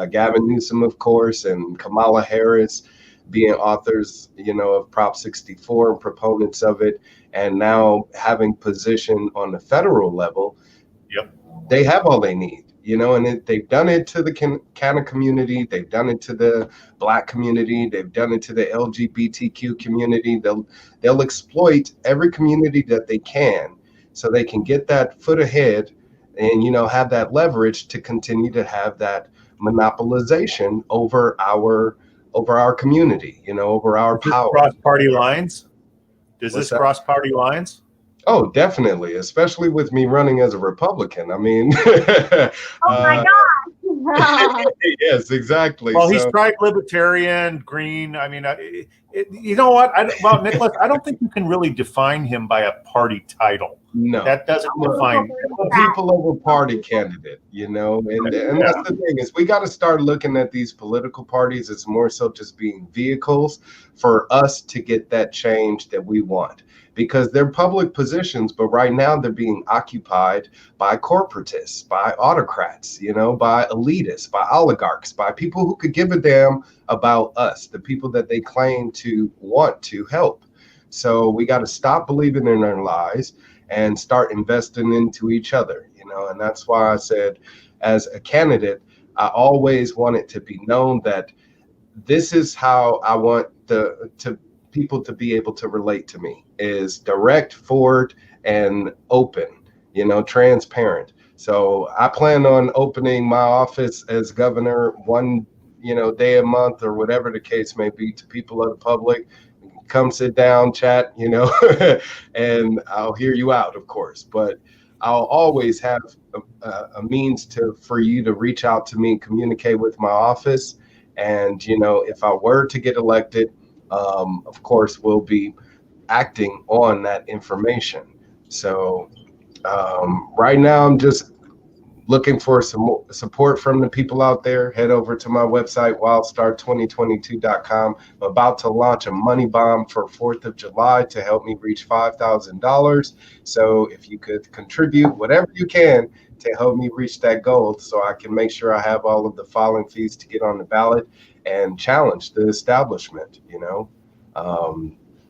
Gavin Newsom, of course, and Kamala Harris being authors, of Prop 64 and proponents of it, and now having position on the federal level.
Yep.
They have all they need. And they've done it to the canna community. They've done it to the Black community. They've done it to the LGBTQ community. They'll exploit every community that they can, so they can get that foot ahead and, have that leverage to continue to have that monopolization over our community, over our power.
Cross party lines? Does this cross party lines?
Oh, definitely, especially with me running as a Republican. I mean,
oh my God.
Yes, exactly.
Well, he's tried libertarian, green. I mean, you know what? Well, Nickolas, I don't think you can really define him by a party title.
No,
that doesn't define
people over party candidate. And that's the thing, is we got to start looking at these political parties as more so just being vehicles for us to get that change that we want. Because they're public positions, but right now they're being occupied by corporatists, by autocrats, by elitists, by oligarchs, by people who could give a damn about us, the people that they claim to want to help. So we got to stop believing in their lies and start investing into each other, and that's why I said, as a candidate, I always want it to be known that this is how I want people to be able to relate to me, is direct, forward, and open, transparent. So I plan on opening my office as governor one, day a month, or whatever the case may be, to people of the public. Come sit down, chat, and I'll hear you out, of course. But I'll always have a means for you to reach out to me, communicate with my office. And, if I were to get elected, of course, we'll be acting on that information. So right now, I'm just looking for some more support from the people out there. Head over to my website, Wildstar2022.com. I'm about to launch a money bomb for 4th of July to help me reach $5,000. So if you could contribute whatever you can to help me reach that goal, so I can make sure I have all of the filing fees to get on the ballot and challenge the establishment.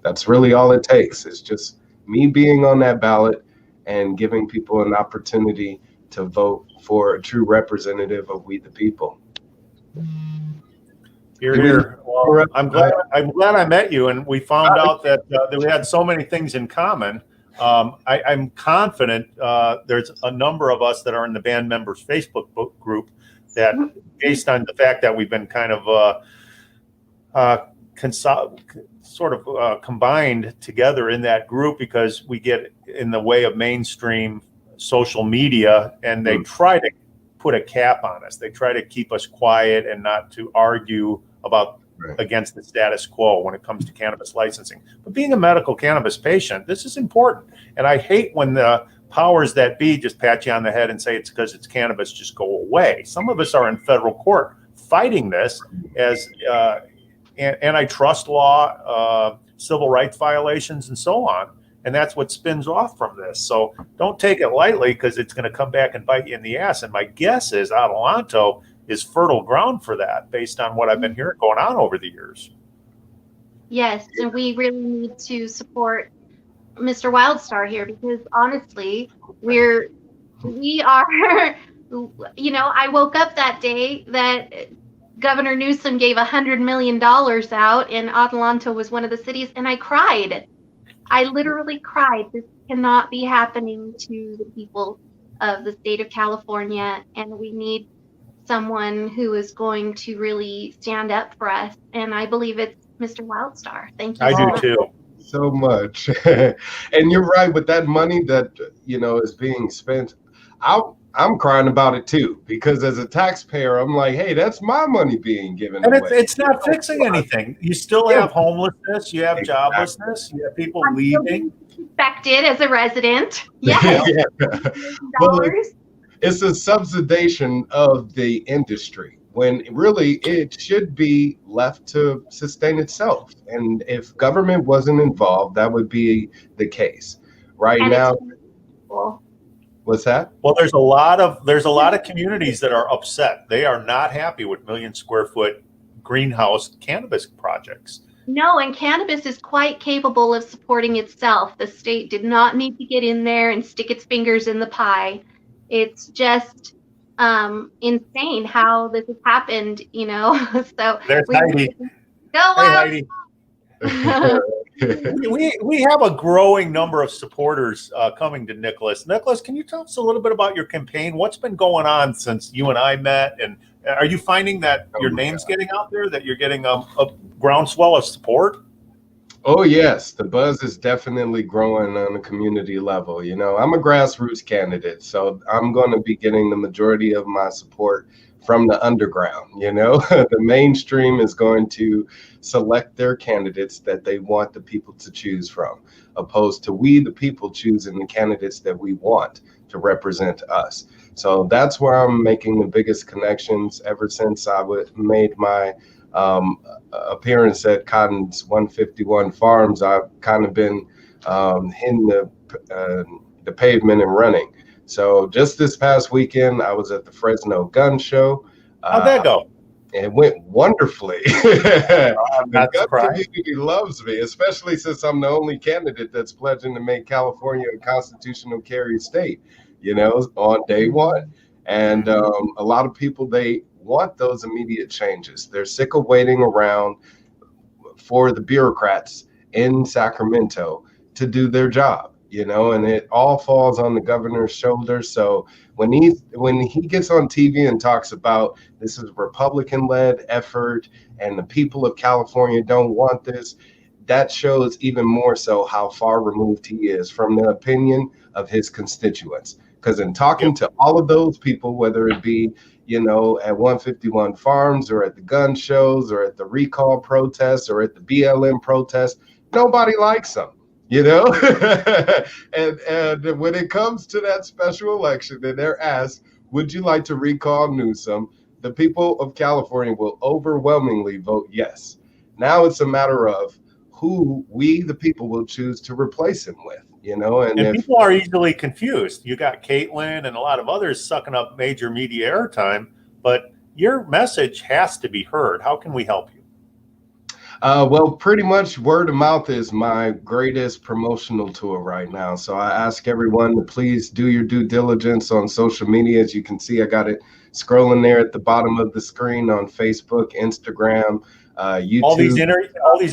That's really all it takes. It's just me being on that ballot and giving people an opportunity to vote for a true representative of we the people.
Here. Well, I'm glad I met you, and we found out that we had so many things in common. I'm confident there's a number of us that are in the band members Facebook group that, based on the fact that we've been kind of combined together in that group, because we get in the way of mainstream social media, and they try to put a cap on us. They try to keep us quiet and not to argue about against the status quo when it comes to cannabis licensing. But being a medical cannabis patient, this is important. And I hate when the powers that be just pat you on the head and say it's because it's cannabis, just go away. Some of us are in federal court fighting this as antitrust law, civil rights violations, and so on. And that's what spins off from this. So don't take it lightly, because it's going to come back and bite you in the ass. And my guess is Adelanto is fertile ground for that, based on what I've been hearing going on over the years.
Yes, and we really need to support Mr. Wildstar here, because honestly, we are, I woke up that day that Governor Newsom gave $100 million out, and Adelanto was one of the cities, and I cried. I literally cried. This cannot be happening to the people of the state of California, and we need someone who is going to really stand up for us. And I believe it's Mr. Wildstar. Thank you
I
so
do
much.
too.
So much. And you're right, with that money that is being spent, I'm crying about it too, because as a taxpayer I'm like, hey, that's my money being given
And
away.
it's not fixing anything. You still have homelessness, you have
Exactly.
joblessness, you have people
I'm still
leaving.
being suspected as a resident. Yes.
Yeah. Well, it's a subsidization of the industry when really it should be left to sustain itself. And if government wasn't involved, that would be the case. Right
And
now,
it's cool.
what's that?
Well, there's a lot of communities that are upset. They are not happy with million square foot greenhouse cannabis projects.
No, and cannabis is quite capable of supporting itself. The state did not need to get in there and stick its fingers in the pie. It's just insane how this has happened, So
There's Heidi.
Go
Hey,
Wild.
Heidi. We have a growing number of supporters coming to Nickolas. Nickolas, can you tell us a little bit about your campaign? What's been going on since you and I met? And are you finding that your name's getting out there, that you're getting a groundswell of support?
Oh, yes. The buzz is definitely growing on a community level. I'm a grassroots candidate, so I'm going to be getting the majority of my support from the underground. The mainstream is going to select their candidates that they want the people to choose from, opposed to we, the people, choosing the candidates that we want to represent us. So that's where I'm making the biggest connections ever since I made my appearance at Cotton's 151 Farms. I've kind of been hitting the pavement and running. So just this past weekend, I was at the Fresno Gun Show.
How'd that go?
It went wonderfully. The gun
surprised.
community loves me, especially since I'm the only candidate that's pledging to make California a constitutional carry state, on day one. And a lot of people, they want those immediate changes. They're sick of waiting around for the bureaucrats in Sacramento to do their job, and it all falls on the governor's shoulders. So when he gets on TV and talks about this is a Republican-led effort and the people of California don't want this, that shows even more so how far removed he is from the opinion of his constituents. Because in talking to all of those people, whether it be at 151 Farms or at the gun shows or at the recall protests or at the BLM protests, nobody likes them, and when it comes to that special election and they're asked, would you like to recall Newsom? The people of California will overwhelmingly vote yes. Now it's a matter of who we, the people, will choose to replace him with. And
people are easily confused. You got Caitlin and a lot of others sucking up major media airtime, but your message has to be heard. How can we help you?
Well, pretty much word of mouth is my greatest promotional tool right now. So I ask everyone to please do your due diligence on social media. As you can see, I got it scrolling there at the bottom of the screen on Facebook, Instagram, YouTube.
All these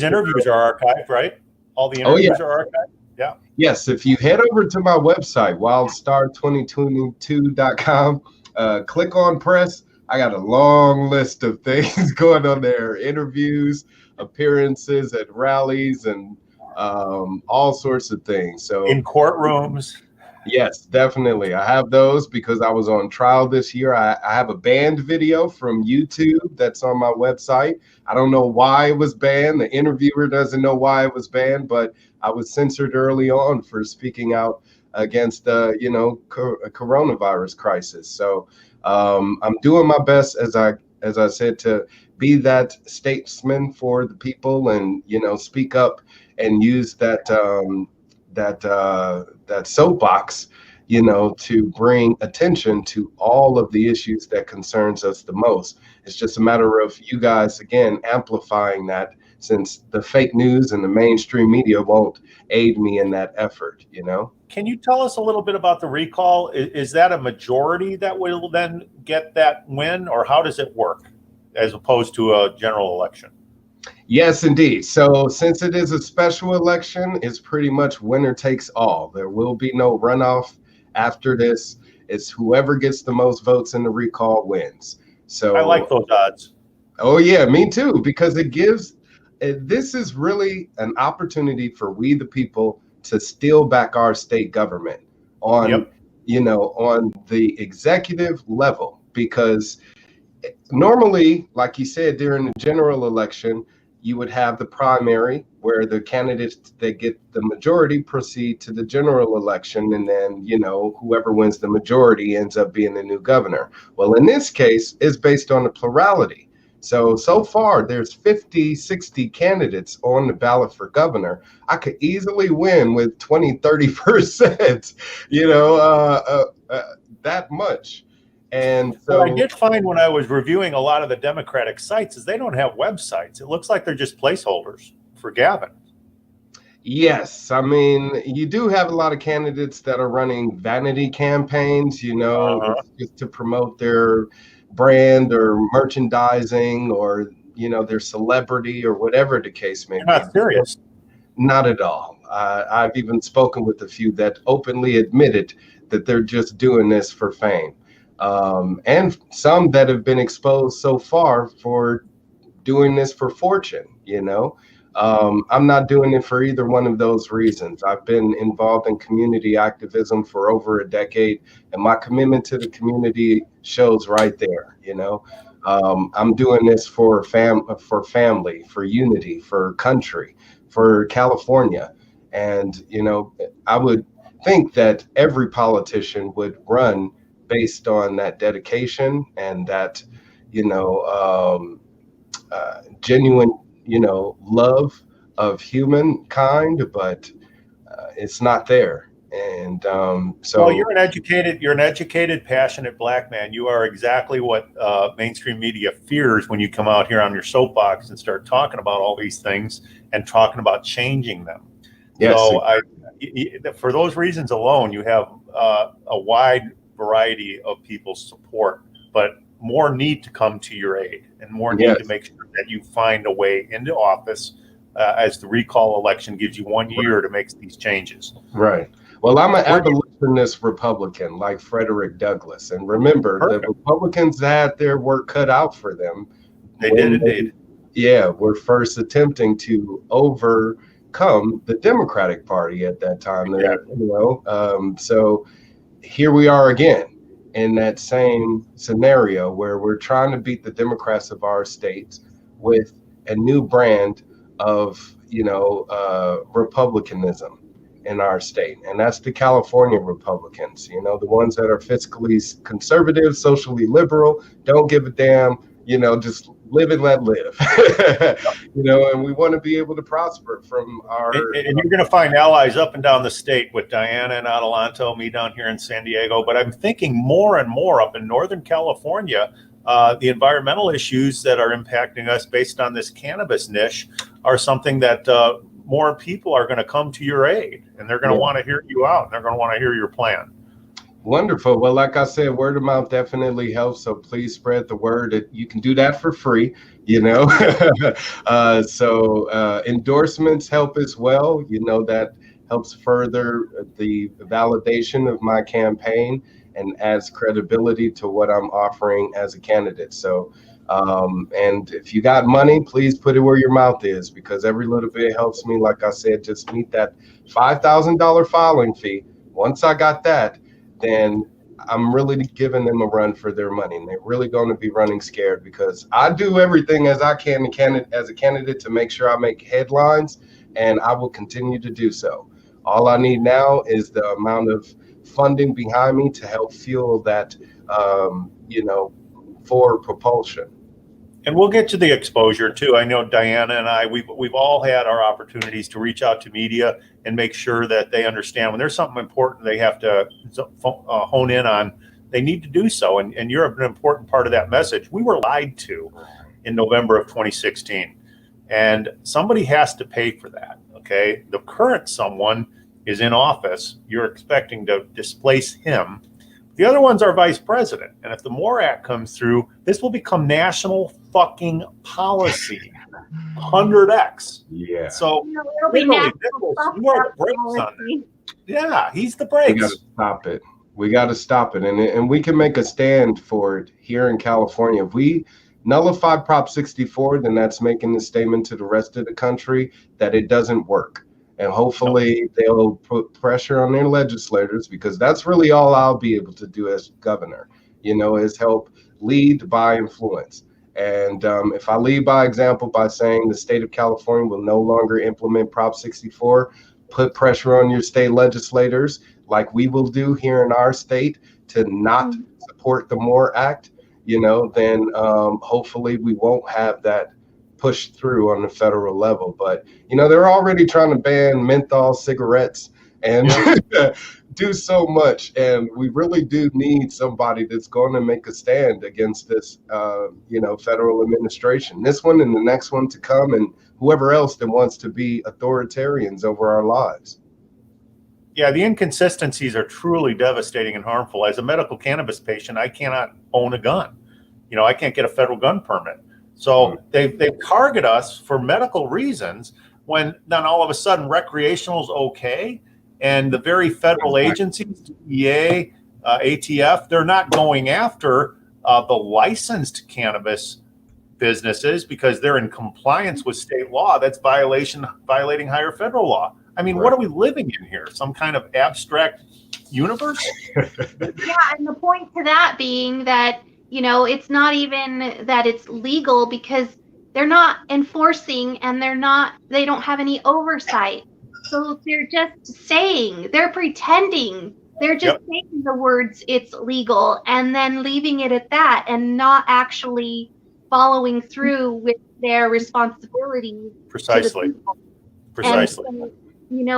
interviews are archived, right? All the interviews are archived? Yeah.
Yes, if you head over to my website, Wildstar2022.com, click on press. I got a long list of things going on there, interviews, appearances at rallies, and all sorts of things. So
in courtrooms.
Yes, definitely. I have those because I was on trial this year. I have a banned video from YouTube that's on my website. I don't know why it was banned. The interviewer doesn't know why it was banned, but I was censored early on for speaking out against a coronavirus crisis. So I'm doing my best, as I said, to be that statesman for the people and speak up and use that soapbox, to bring attention to all of the issues that concerns us the most. It's just a matter of you guys, again, amplifying that, since the fake news and the mainstream media won't aid me in that effort,
Can you tell us a little bit about the recall? Is that a majority that will then get that win, or how does it work? as opposed to a general election.
Yes, indeed. So since it is a special election, it's pretty much winner takes all. There will be no runoff after this. It's whoever gets the most votes in the recall wins.
I
So,
like those odds.
oh yeah, me too, because it gives, this is really an opportunity for we the people to steal back our state government on,
Yep.
on the executive level, because normally, like you said, during the general election, you would have the primary where the candidates that get the majority proceed to the general election. And then, whoever wins the majority ends up being the new governor. Well, in this case, it's based on the plurality. So far, there's 50, 60 candidates on the ballot for governor. I could easily win with 20, 30%, that much. And
What I
so,
did find when I was reviewing a lot of the Democratic sites is they don't have websites. It looks like they're just placeholders for Gavin.
yes, I mean, you do have a lot of candidates that are running vanity campaigns, it's just to promote their brand or merchandising or, their celebrity or whatever the case may
They're
be.
not serious.
Not at all. I've even spoken with a few that openly admitted that they're just doing this for fame. And some that have been exposed so far for doing this for fortune, I'm not doing it for either one of those reasons. I've been involved in community activism for over a decade, and my commitment to the community shows right there. I'm doing this for family, for unity, for country, for California. And, I would think that every politician would run based on that dedication and that, genuine, love of humankind, but it's not there. And
Well, you're an educated, passionate Black man. You are exactly what mainstream media fears when you come out here on your soapbox and start talking about all these things and talking about changing them.
yes,
So for those reasons alone, you have a wide variety of people's support, but more need to come to your aid and more need
yes,
to make sure that you find a way into office as the recall election gives you 1 year to make these changes.
right. Well, I'm an abolitionist Republican like Frederick Douglass. And remember, the Republicans had their work cut out for them.
They did indeed.
Were first attempting to overcome the Democratic Party at that time. So here we are again in that same scenario where we're trying to beat the Democrats of our states with a new brand of, Republicanism in our state. And that's the California Republicans, the ones that are fiscally conservative, socially liberal, don't give a damn, just live and let live, and we want to be able to prosper from our.
And you're going to find allies up and down the state with Diana and Adelanto, me down here in San Diego. But I'm thinking more and more up in Northern California, the environmental issues that are impacting us based on this cannabis niche are something that more people are going to come to your aid, and they're going to want to hear you out. And they're going to want to hear your plan. Wonderful.
Well, like I said, word of mouth definitely helps. So please spread the word. You can do that for free, So endorsements help as well. That helps further the validation of my campaign and adds credibility to what I'm offering as a candidate. So, and if you got money, please put it where your mouth is, because every little bit helps me. Like I said, just meet that $5,000 filing fee. Once I got that, then I'm really giving them a run for their money, and they're really going to be running scared, because I do everything as I can as a candidate to make sure I make headlines, and I will continue to do so. All I need now is the amount of funding behind me to help fuel that, for propulsion.
And we'll get to the exposure too. I know Diana and I, we've all had our opportunities to reach out to media and make sure that they understand when there's something important they have to hone in on, they need to do so. And you're an important part of that message. We were lied to in November of 2016, and somebody has to pay for that. Okay. The current someone is in office. You're expecting to displace him. The other one's our vice president. And if the MORE Act comes through, this will become national fucking policy. 100x.
Yeah.
So
it'll be
literally,
national
Nickolas, you are the brakes on
policy.
that. Yeah, he's the
We
brakes.
got to stop it. We got to stop it. And we can make a stand for it here in California. If we nullify Prop 64, then that's making the statement to the rest of the country that it doesn't work. And hopefully they'll put pressure on their legislators, because that's really all I'll be able to do as governor, is help lead by influence. And if I lead by example by saying the state of California will no longer implement Prop 64, put pressure on your state legislators like we will do here in our state to not support the MORE Act, then hopefully we won't have that pushed through on the federal level. But they're already trying to ban menthol cigarettes and do so much, and we really do need somebody that's going to make a stand against this federal administration, this one and the next one to come, and whoever else that wants to be authoritarians over our lives.
Yeah, the inconsistencies are truly devastating and harmful. As a medical cannabis patient, I cannot own a gun. I can't get a federal gun permit. So they target us for medical reasons, when then all of a sudden recreational is okay. And the very federal agencies, DEA, ATF, they're not going after the licensed cannabis businesses because they're in compliance with state law. That's violating higher federal law. I mean, what are we living in here? Some kind of abstract universe?
Yeah, and the point to that being that, it's not even that it's legal, because they're not enforcing and they don't have any oversight. So they're just they're pretending, they're just saying the words it's legal and then leaving it at that, and not actually following through with their responsibilities.
Precisely.
And so,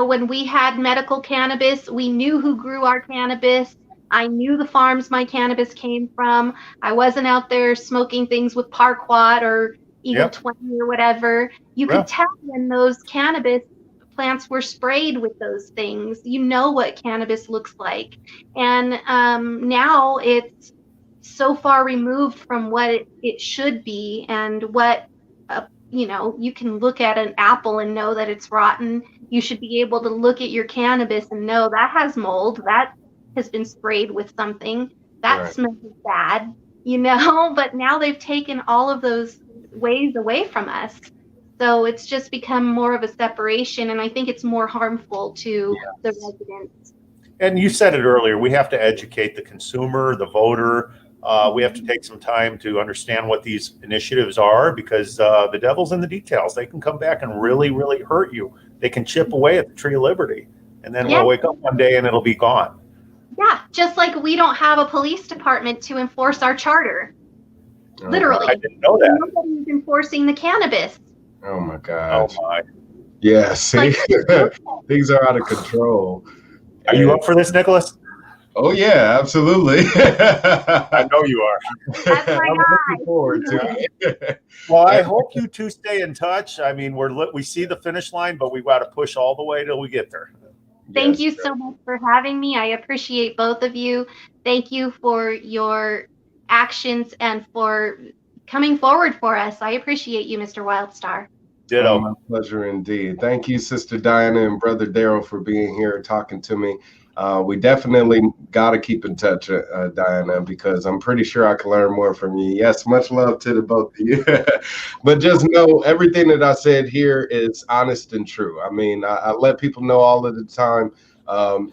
when we had medical cannabis, we knew who grew our cannabis. I knew the farms my cannabis came from. I wasn't out there smoking things with Parquat or Eagle 20 or whatever. You could tell when those cannabis plants were sprayed with those things. You know what cannabis looks like. And now it's so far removed from what it should be, and what, you can look at an apple and know that it's rotten. You should be able to look at your cannabis and know that has mold, that has been sprayed with something, that smells bad, but now they've taken all of those ways away from us. So it's just become more of a separation, and I think it's more harmful to the residents.
And you said it earlier, we have to educate the consumer, the voter. We have to take some time to understand what these initiatives are, because the devil's in the details. They can come back and really, really hurt you. They can chip away at the tree of liberty, and then we'll wake up one day and it'll be gone.
Yeah, just like we don't have a police department to enforce our charter. Literally.
I didn't know that.
Nobody's enforcing the cannabis.
Oh my God.
Oh my.
Yeah, see, things are out of control.
Are you up for this, Nickolas?
Oh yeah, absolutely.
I know you are.
That's my
I'm
guy.
looking forward to it.
Well, I hope you two stay in touch. I mean, we see the finish line, but we've got to push all the way till we get there.
Thank you so much for having me. I appreciate both of you. Thank you for your actions and for coming forward for us. I appreciate you, Mr. Wildstar.
Ditto.
My pleasure indeed. Thank you, Sister Diana and Brother Darryl, for being here and talking to me. We definitely got to keep in touch, Diana, because I'm pretty sure I can learn more from you. Yes, much love to the both of you. But just know everything that I said here is honest and true. I mean, I let people know all of the time.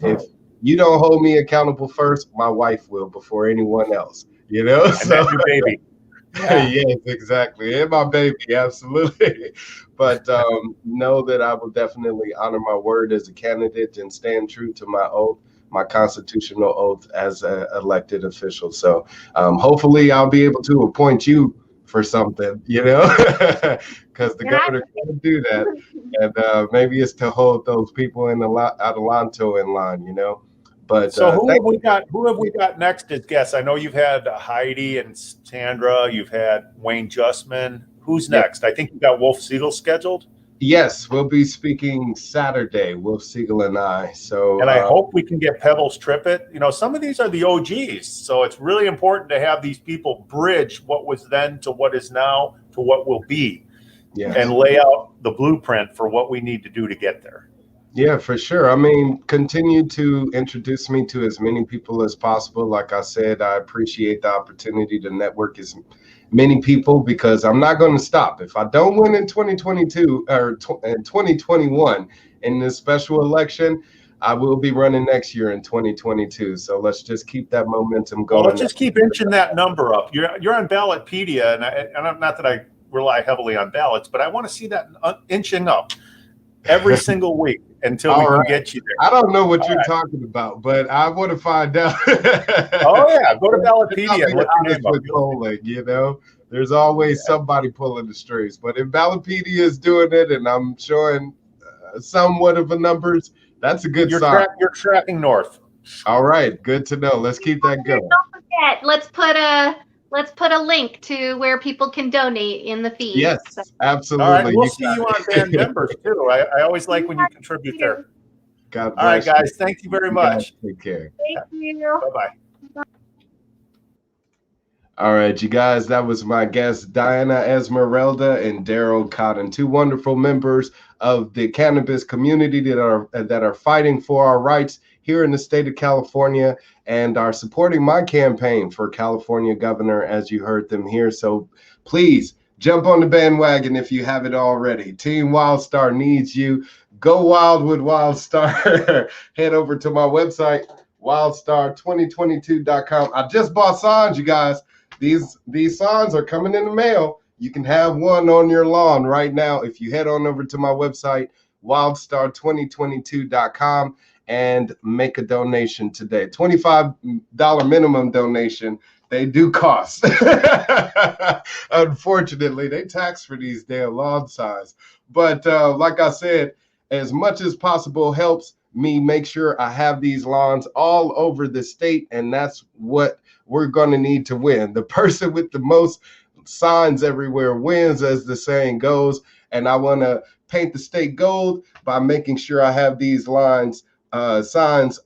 If you don't hold me accountable first, my wife will before anyone else.
And that's your baby.
Yes, exactly. And my baby, absolutely. But know that I will definitely honor my word as a candidate and stand true to my oath, my constitutional oath as an elected official. So hopefully I'll be able to appoint you for something, because the governor can't do that. And maybe it's to hold those people in Adelanto in line, But
so who have we got next as guests? I know you've had Heidi and Sandra. You've had Wayne Justman. Who's next? I think you got Wolf Siegel scheduled.
Yes, we'll be speaking Saturday, Wolf Siegel and I. So,
And I hope we can get Pebbles Trippett. You know, some of these are the OGs. So it's really important to have these people bridge what was then to what is now to what will be,
yes.
and lay out the blueprint for what we need to do to get there.
Yeah, for sure. I mean, continue to introduce me to as many people as possible. Like I said, I appreciate the opportunity to network as many people because I'm not going to stop. If I don't win in 2022 or in 2021 in this special election, I will be running next year in 2022. So let's just keep that momentum going.
Well, let's just keep inching that number up. You're on Ballotpedia, and I'm not that I rely heavily on ballots, but I want to see that inching up every single week until we can get you there.
I don't know what you're talking about, but I want to find out.
Oh yeah, go to Ballotpedia and look your name up.
Polling, you know, there's always somebody pulling the strings, but if Ballotpedia is doing it, and I'm showing somewhat of a numbers, that's a good sign.
You're tracking north.
All right, good to know. Let's keep that going.
Don't forget, let's put a link to where people can donate in the feed.
Yes, absolutely.
All right, we'll see you on band members too. I always like when you contribute there.
God bless.
All right, guys. Thank you very much.
Take care.
Thank you.
Bye-bye.
All right, you guys, that was my guest, Diana, Esmeralda, and Darryl Cotton, two wonderful members of the cannabis community that are fighting for our rights here in the state of California and are supporting my campaign for California governor, as you heard them here. So please jump on the bandwagon if you haven't already. Team Wildstar needs you. Go wild with Wildstar. Head over to my website, wildstar2022.com. I just bought signs, you guys. These signs are coming in the mail. You can have one on your lawn right now if you head on over to my website, wildstar2022.com, and make a donation today. $25 minimum donation. They do cost. Unfortunately, they tax for these damn lawn signs. But like I said, as much as possible helps me make sure I have these lawns all over the state, and that's what we're going to need to win. The person with the most signs everywhere wins, as the saying goes, and I want to paint the state gold by making sure I have these signs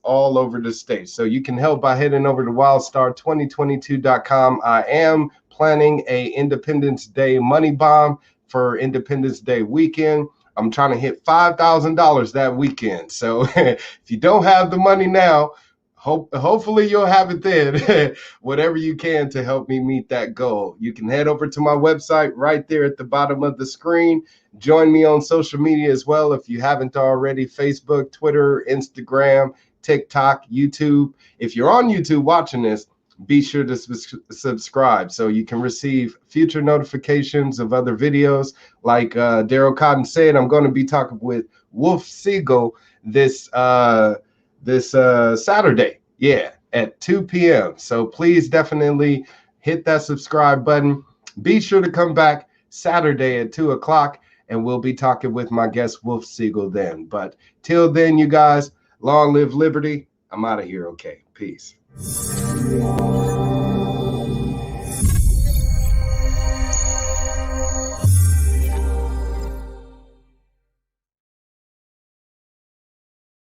all over the state. So you can help by heading over to wildstar2022.com. I am planning a Independence Day money bomb for Independence Day weekend. I'm trying to hit $5,000 that weekend. So if you don't have the money now, hopefully you'll have it then. Whatever you can to help me meet that goal. You can head over to my website right there at the bottom of the screen. Join me on social media as well if you haven't already. Facebook, Twitter, Instagram, TikTok, YouTube. If you're on YouTube watching this, be sure to subscribe so you can receive future notifications of other videos. Like Darryl Cotton said, I'm going to be talking with Wolf Siegel this Saturday, at 2 p.m. So please definitely hit that subscribe button. Be sure to come back Saturday at 2 o'clock, and we'll be talking with my guest, Wolf Siegel, then. But till then, you guys, long live liberty. I'm out of here. Okay, peace.